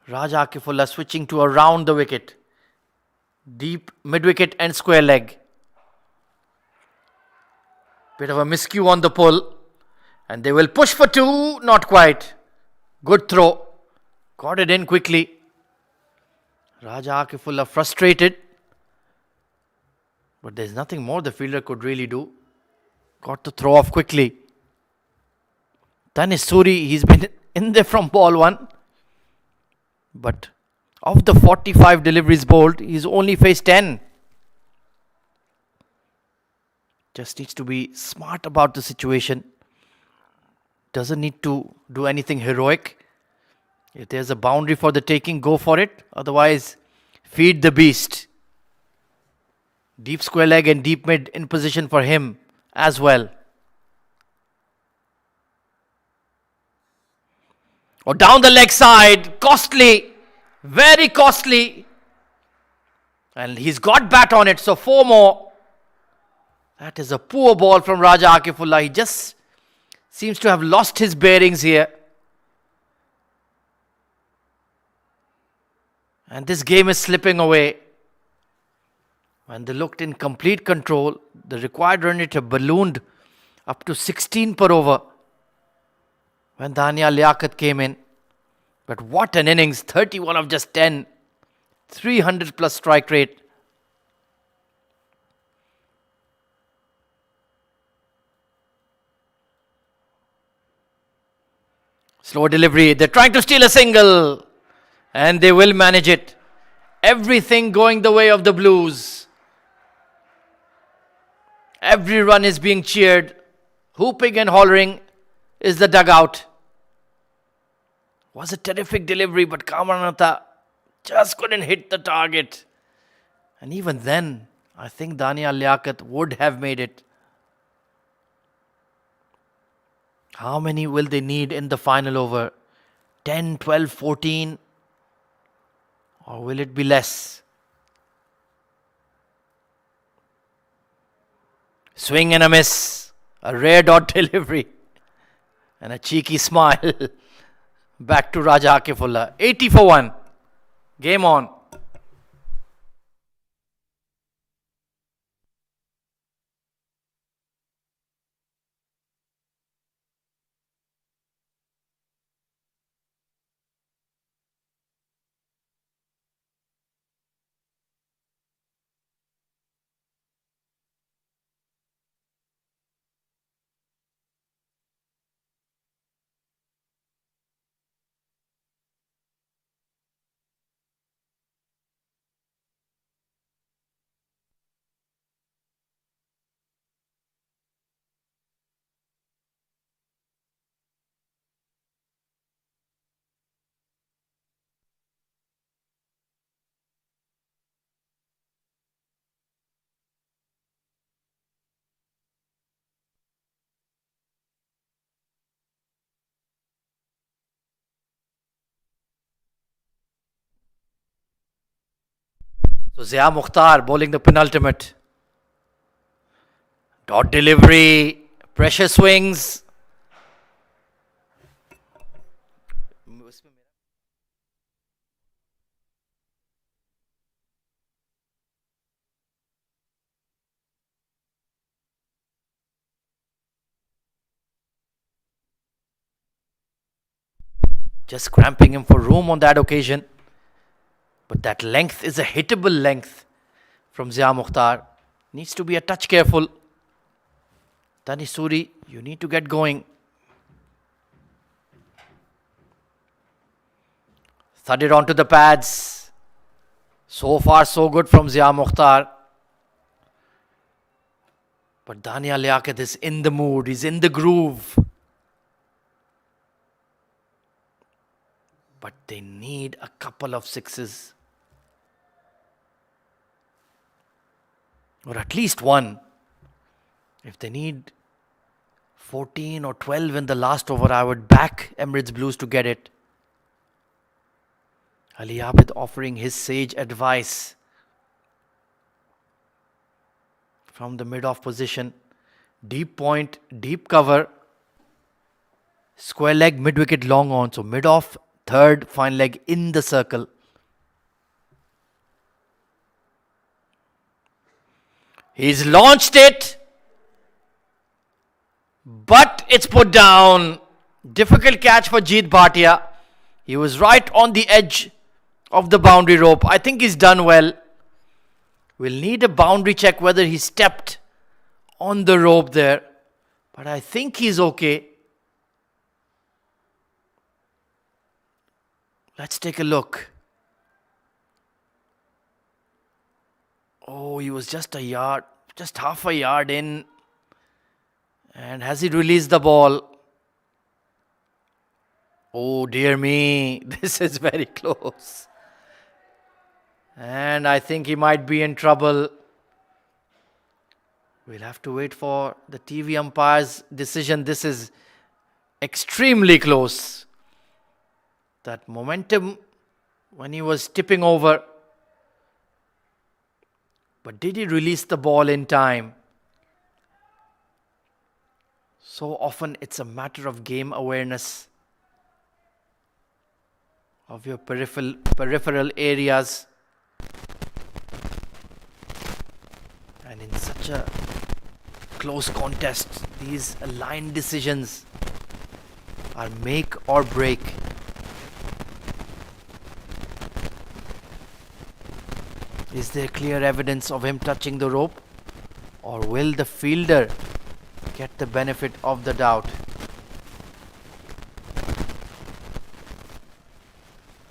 Raja Akifullah switching to around the wicket. Deep mid-wicket and square leg. Bit of a miscue on the pull. And they will push for 2. Not quite. Good throw. Got it in quickly. Raja Akifullah frustrated. But there's nothing more the fielder could really do. Got to throw off quickly. Tanis Suri, he's been in there from ball 1. But of the 45 deliveries bowled, he's only faced 10. Just needs to be smart about the situation. Doesn't need to do anything heroic. If there's a boundary for the taking, go for it. Otherwise, feed the beast. Deep square leg and deep mid in position for him as well. Or down the leg side. Costly. Very costly. And he's got bat on it. So 4 more. That is a poor ball from Raja Akifullah. He just seems to have lost his bearings here. And this game is slipping away. When they looked in complete control, the required run rate had ballooned up to 16 per over when Dania Liaquat came in. But what an innings, 31 of just 10, 300 plus strike rate. Slow delivery, they're trying to steal a single and they will manage it. Everything going the way of the Blues. Every run is being cheered. Whooping and hollering is the dugout. Was a terrific delivery, but Kamarnatha just couldn't hit the target. And even then, I think Dania Liaquat would have made it. How many will they need in the final over? 10, 12, 14? Or will it be less? Swing and a miss. A rare dot delivery. And a cheeky smile. Back to Raja Akifullah. 80 for 1. Game on. So Zia Mukhtar bowling the penultimate. Dot delivery, pressure swings. Just cramping him for room on that occasion. But that length is a hittable length from Zia Mukhtar. Needs to be a touch careful. Tanisuri, you need to get going. Thudded onto the pads. So far, so good from Zia Mukhtar. But Dania Liaquat is in the mood. He's in the groove. But they need a couple of sixes. Or at least one. If they need 14 or 12 in the last over, I would back Emirates Blues to get it. Ali Abid offering his sage advice from the mid-off position. Deep point, deep cover. Square leg, mid-wicket, long on. So mid-off, third, fine leg in the circle. He's launched it. But it's put down. Difficult catch for Jeet Bhatia. He was right on the edge of the boundary rope. I think he's done well. We'll need a boundary check whether he stepped on the rope there. But I think he's okay. Let's take a look. Oh, he was just a yard, just half a yard in. And has he released the ball? Oh dear me, this is very close. And I think he might be in trouble. We'll have to wait for the TV umpire's decision. This is extremely close. That momentum when he was tipping over. But did he release the ball in time? So often it's a matter of game awareness of your peripheral areas. And in such a close contest, these line decisions are make or break. Is there clear evidence of him touching the rope? Or will the fielder get the benefit of the doubt?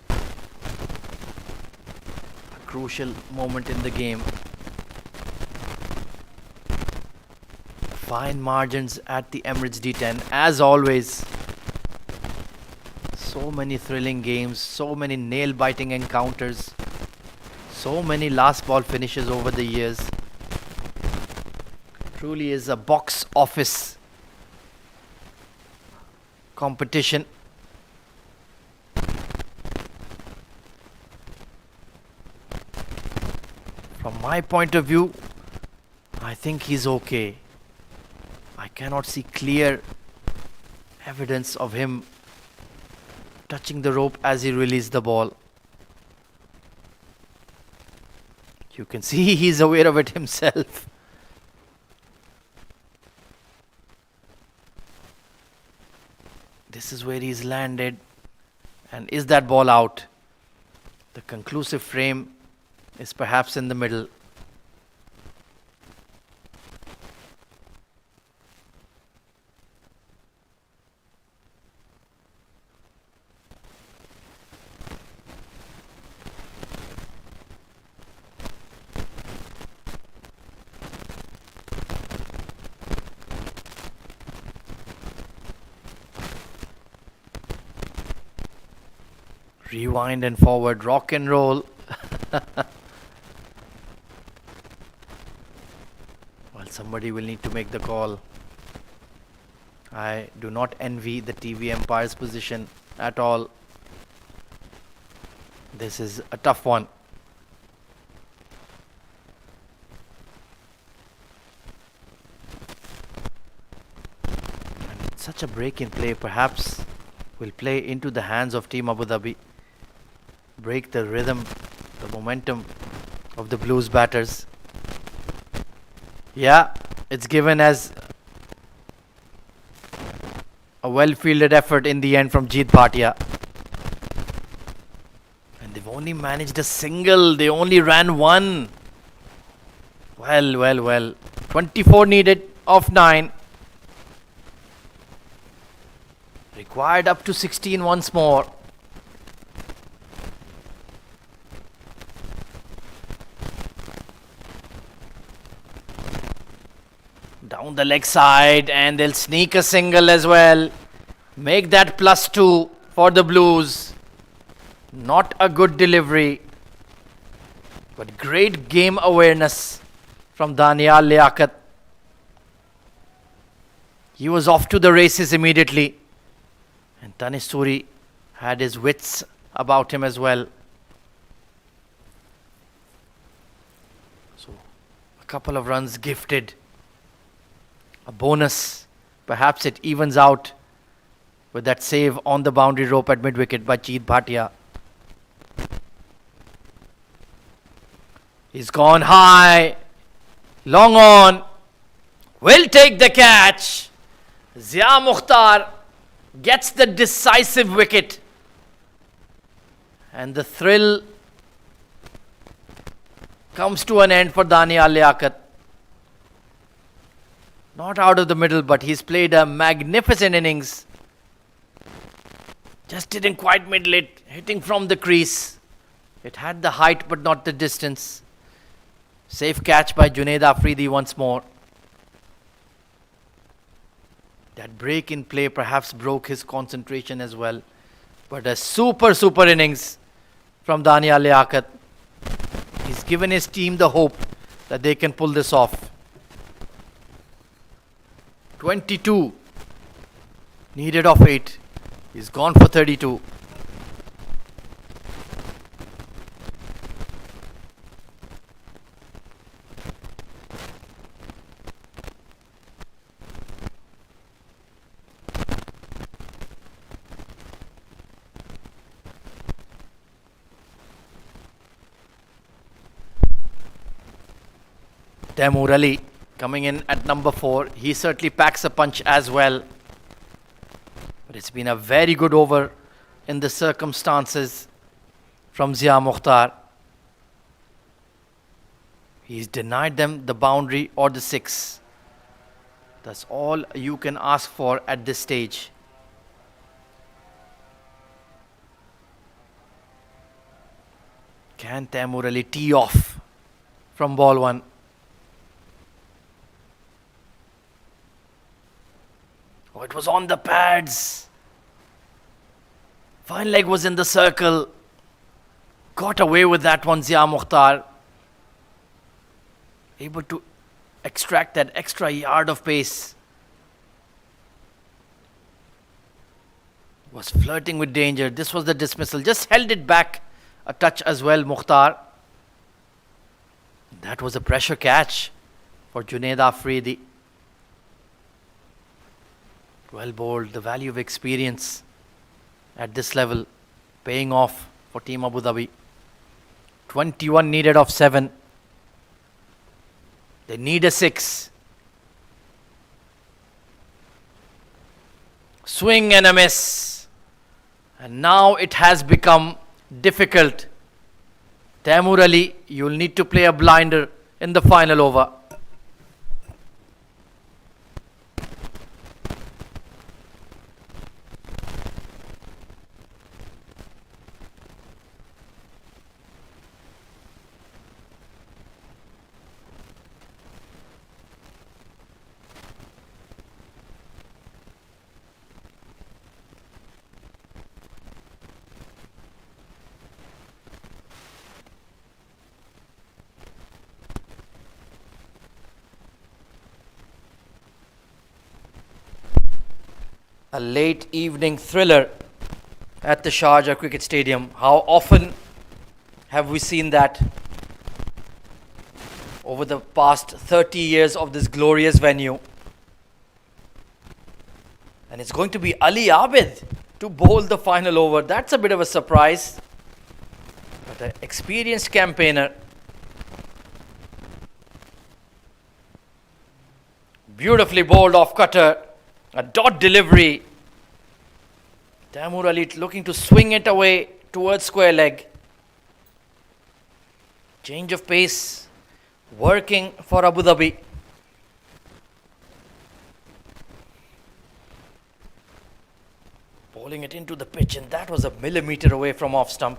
A crucial moment in the game. Fine margins at the Emirates D10 as always. So many thrilling games, so many nail-biting encounters, so many last ball finishes over the years. Truly is a box office competition. From my point of view, I think he's okay. I cannot see clear evidence of him touching the rope as he released the ball. You can see he's aware of it himself. This is where he's landed. And is that ball out? The conclusive frame is perhaps in the middle. Rewind and forward, rock and roll. Well, somebody will need to make the call. I do not envy the TV umpire's position at all. This is a tough one. But such a break in play perhaps will play into the hands of Team Abu Dhabi. Break the rhythm, the momentum of the Blues batters. Yeah, it's given as a well-fielded effort in the end from Jeet Bhatia. And they've only managed a single. They only ran one. Well. 24 needed of 9. Required up to 16 once more. Down the leg side, and they'll sneak a single as well. Make that +2 for the Blues. Not a good delivery, but great game awareness from Danial Liaquat. He was off to the races immediately, and Tanis Suri had his wits about him as well. So, a couple of runs gifted. A bonus. Perhaps it evens out with that save on the boundary rope at mid-wicket by Jeet Bhatia. He's gone high. Long on. Will take the catch. Zia Mukhtar gets the decisive wicket. And the thrill comes to an end for Danial Liaquat. Not out of the middle, but he's played a magnificent innings. Just didn't quite middle it, hitting from the crease. It had the height but not the distance. Safe catch by Junaid Afridi once more. That break in play perhaps broke his concentration as well. But a super innings from Danial Liaquat. He's given his team the hope that they can pull this off. 22 needed of 8. He's gone for 32. Taimur Ali coming in at number 4. He certainly packs a punch as well. But it's been a very good over in the circumstances from Zia Mukhtar. He's denied them the boundary or the 6. That's all you can ask for at this stage. Can Taimur Ali tee off from ball 1? Oh, it was on the pads. Fine leg was in the circle. Got away with that one, Zia Mukhtar. Able to extract that extra yard of pace. Was flirting with danger. This was the dismissal. Just held it back a touch as well, Mukhtar. That was a pressure catch for Junaid Afridi. Well bowled. The value of experience at this level paying off for Team Abu Dhabi. 21 needed of 7. They need a 6. Swing and a miss. And now it has become difficult. Taimur Ali, you'll need to play a blinder in the final over. A late evening thriller at the Sharjah Cricket Stadium. How often have we seen that over the past 30 years of this glorious venue? And it's going to be Ali Abid to bowl the final over. That's a bit of a surprise. But an experienced campaigner. Beautifully bowled off cutter. A dot delivery. Taimur Ali looking to swing it away towards square leg. Change of pace working for Abu Dhabi. Bowling it into the pitch, and that was a millimeter away from off stump.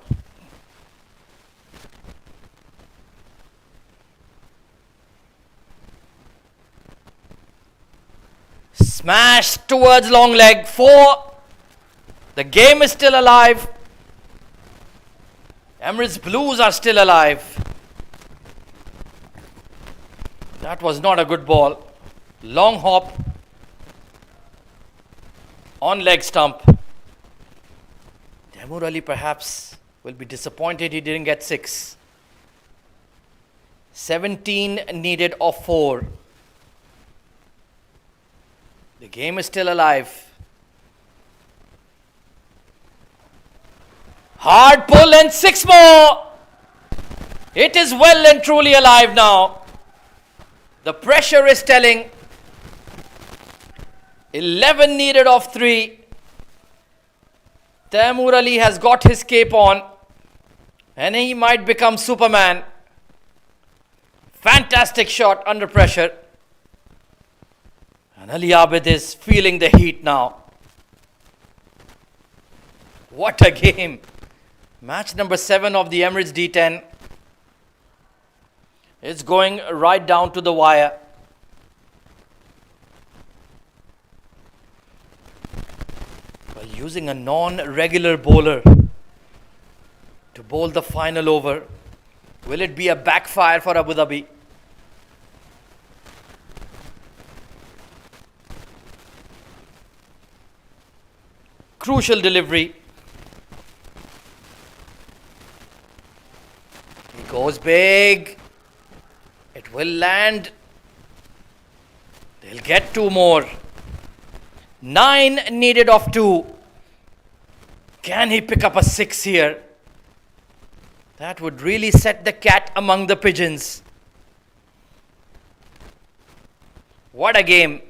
Smash towards long leg. 4. The game is still alive. Emirates Blues are still alive. That was not a good ball. Long hop on leg stump. Taimur Ali perhaps will be disappointed he didn't get 6. 17 needed of 4. The game is still alive. Hard pull and 6 more. It is well and truly alive now. The pressure is telling. 11 needed of 3. Taimur Ali has got his cape on and he might become Superman. Fantastic shot under pressure. And Ali Abid is feeling the heat now. What a game. Match number 7 of the Emirates D10. It's going right down to the wire. Well, using a non-regular bowler to bowl the final over. Will it be a backfire for Abu Dhabi? Crucial delivery. He goes big. It will land. They'll get 2 more. 9 needed of 2. Can he pick up a 6 here? That would really set the cat among the pigeons. What a game.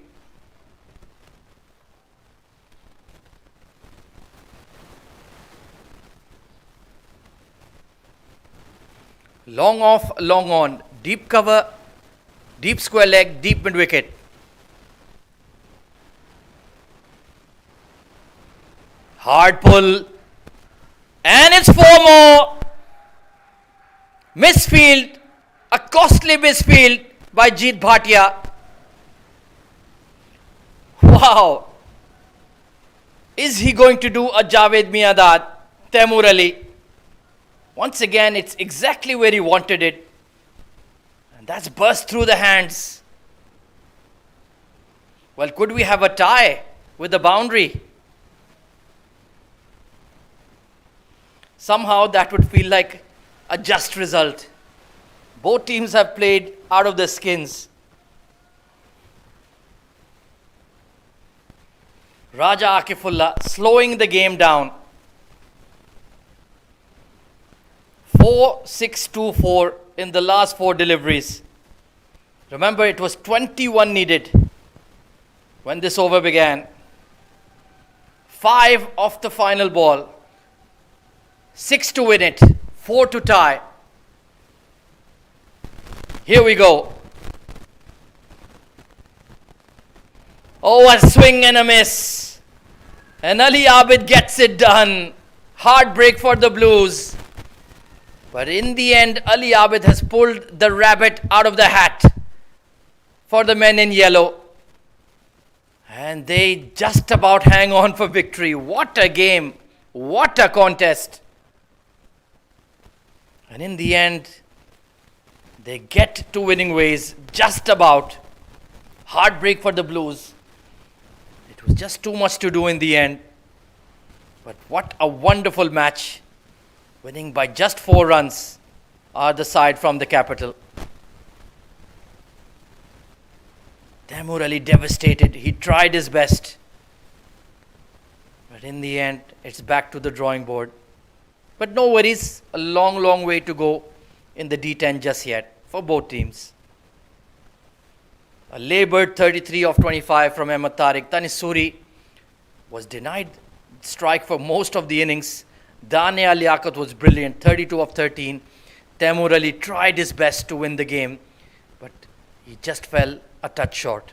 Long off, long on. Deep cover, deep square leg, deep mid wicket. Hard pull. And it's 4 more. Misfield. A costly misfield by Jeet Bhatia. Wow. Is he going to do a Javed Miandad? Taimur Ali. Once again, it's exactly where he wanted it. And that's burst through the hands. Well, could we have a tie with the boundary? Somehow that would feel like a just result. Both teams have played out of their skins. Raja Akifullah slowing the game down. 4-6-2-4 in the last 4 deliveries. Remember, it was 21 needed when this over began. 5 off the final ball. 6 to win it. 4 to tie. Here we go. Oh, a swing and a miss. And Ali Abid gets it done. Heartbreak for the Blues. But in the end, Ali Abid has pulled the rabbit out of the hat for the men in yellow. And they just about hang on for victory. What a game. What a contest. And in the end, they get to winning ways just about. Heartbreak for the Blues. It was just too much to do in the end. But what a wonderful match. Winning by just 4 runs are the side from the capital. Taimur Ali devastated. He tried his best. But in the end, it's back to the drawing board. But no worries, a long, long way to go in the D10 just yet for both teams. A laboured 33 of 25 from Ahmed Tariq. Tanis Suri was denied strike for most of the innings. Dania Liaquat was brilliant, 32 of 13. Taimur Ali tried his best to win the game, but he just fell a touch short.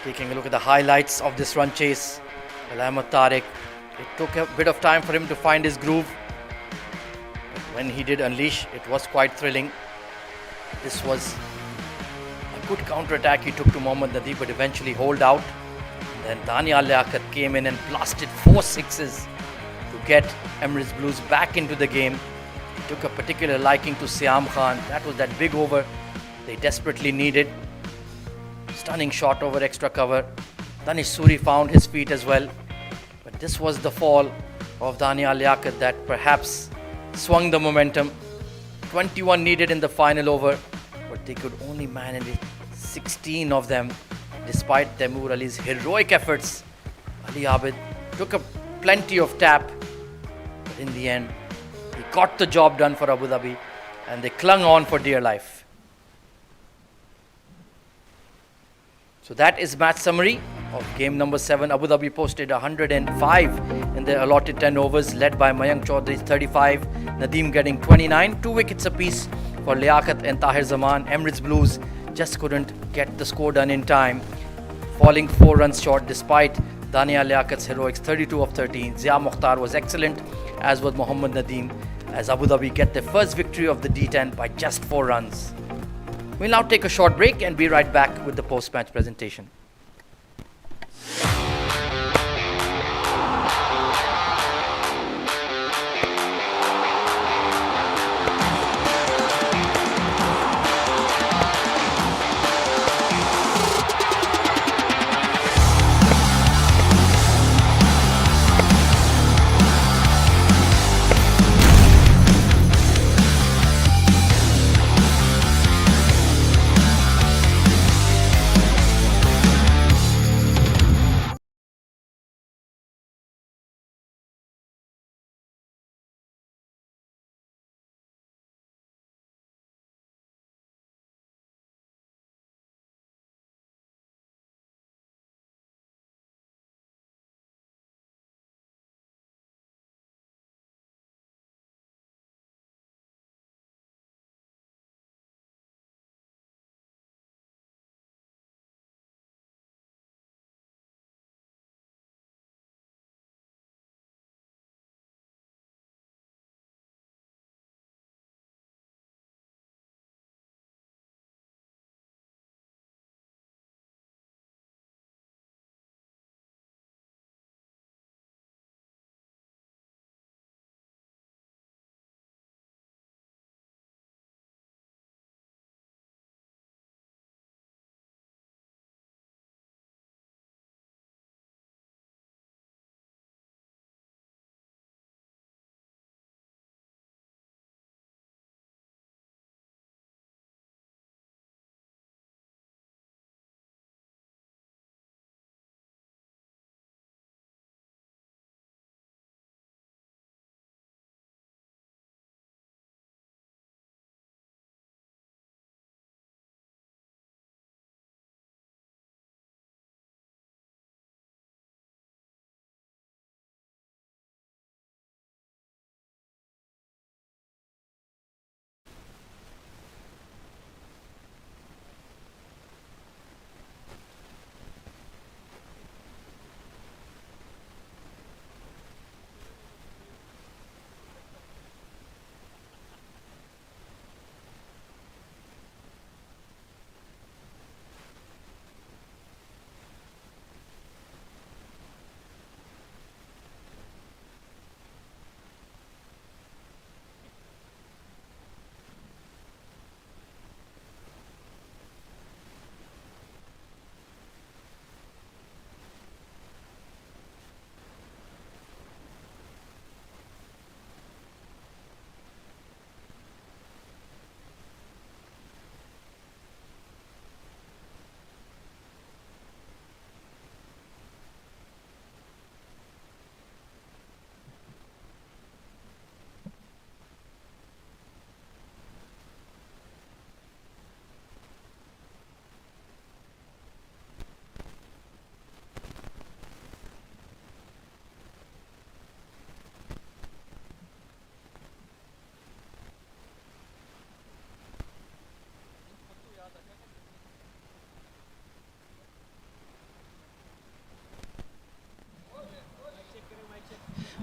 Taking a look at the highlights of this run chase, Ahmed Tariq, it took a bit of time for him to find his groove. But when he did unleash, it was quite thrilling. This was a good counter-attack he took to Mohammad Nadeem, but eventually holed out. Then Dania Liaquat came in and blasted 4 sixes to get Emirates Blues back into the game. He took a particular liking to Siam Khan. That was that big over they desperately needed. Stunning shot over extra cover. Tanis Suri found his feet as well. But this was the fall of Dania Liaquat that perhaps swung the momentum. 21 needed in the final over, but they could only manage 16 of them despite Taimur Ali's heroic efforts. Ali Abid took up plenty of tap, but in the end, he got the job done for Abu Dhabi and they clung on for dear life. So that is match summary of game number 7. Abu Dhabi posted 105 in their allotted 10 overs, led by Mayank Chaudhary's 35, Nadeem getting 29, 2 wickets apiece for Liaquat and Tahir Zaman. Emirates Blues just couldn't get the score done in time, falling 4 runs short despite Dania Liaquat's heroics, 32 of 13. Zia Mukhtar was excellent, as was Mohammad Nadeem, as Abu Dhabi get their first victory of the D10 by just 4 runs. We'll now take a short break and be right back with the post-match presentation.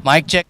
Mic check.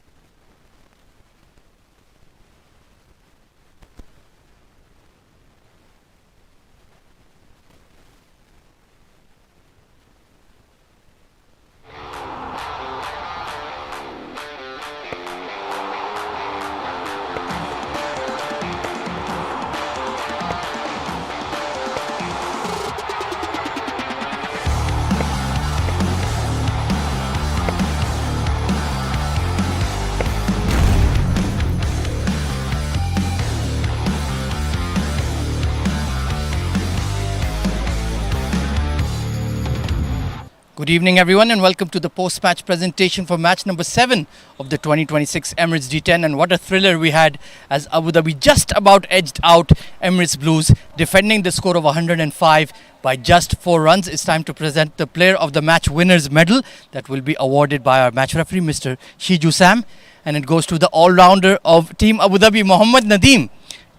Good evening, everyone, and welcome to the post-match presentation for match number 7 of the 2026 Emirates D10. And what a thriller we had as Abu Dhabi just about edged out Emirates Blues, defending the score of 105 by just 4 runs. It's time to present the Player of the Match winners medal that will be awarded by our match referee, Mr. Shiju Sam. And it goes to the all-rounder of Team Abu Dhabi, Mohammad Nadeem.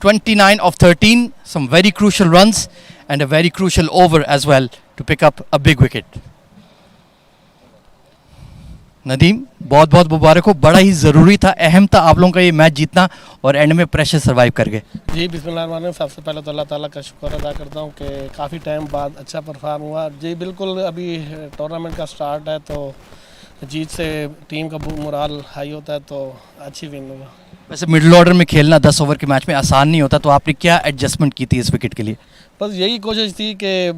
29 of 13, some very crucial runs and a very crucial over as well to pick up a big wicket. Nadeem बहुत बहुत मुबारक हो, बड़ा ही ज़रूरी था, अहम था आप लोगों का ये मैच जीतना और एंड में प्रेशर सर्वाइव कर गए। जी बिस्मिल्लाह, सबसे पहले तो अल्लाह ताला का शुक्र अदा करता हूँ कि काफ़ी टाइम बाद अच्छा परफॉर्म हुआ। जी बिल्कुल, अभी टूर्नामेंट का स्टार्ट है तो जीत से टीम का मोराल हाई होता है, तो अच्छी विन हुआ। वैसे मिडिल ऑर्डर में खेलना 10 ओवर के मैच में आसान नहीं होता, तो आपने क्या एडजस्टमेंट की थी इस विकेट के लिए? बस यही कोशिश थी कि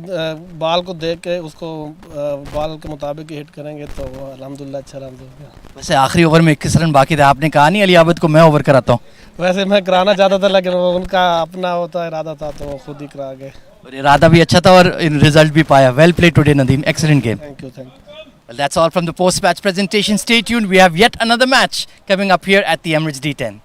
बॉल को देख के उसको बॉल के मुताबिक हिट करेंगे, तो अल्हम्दुलिल्लाह अच्छा रन हो गया। वैसे आखिरी ओवर में 21 रन बाकी थे, आपने कहा नहीं अली आबद को मैं ओवर कराता हूँ? वैसे मैं कराना चाहता था, लेकिन उनका अपना होता इरादा था तो वो खुद ही करा गए। और इरादा भी अच्छा था और रिजल्ट भी पाया। Well play today Nadeem, excellent game. Thank you. Well, that's all from the post-match presentation. Stay tuned. We have yet another match coming up here at the Emirates D10.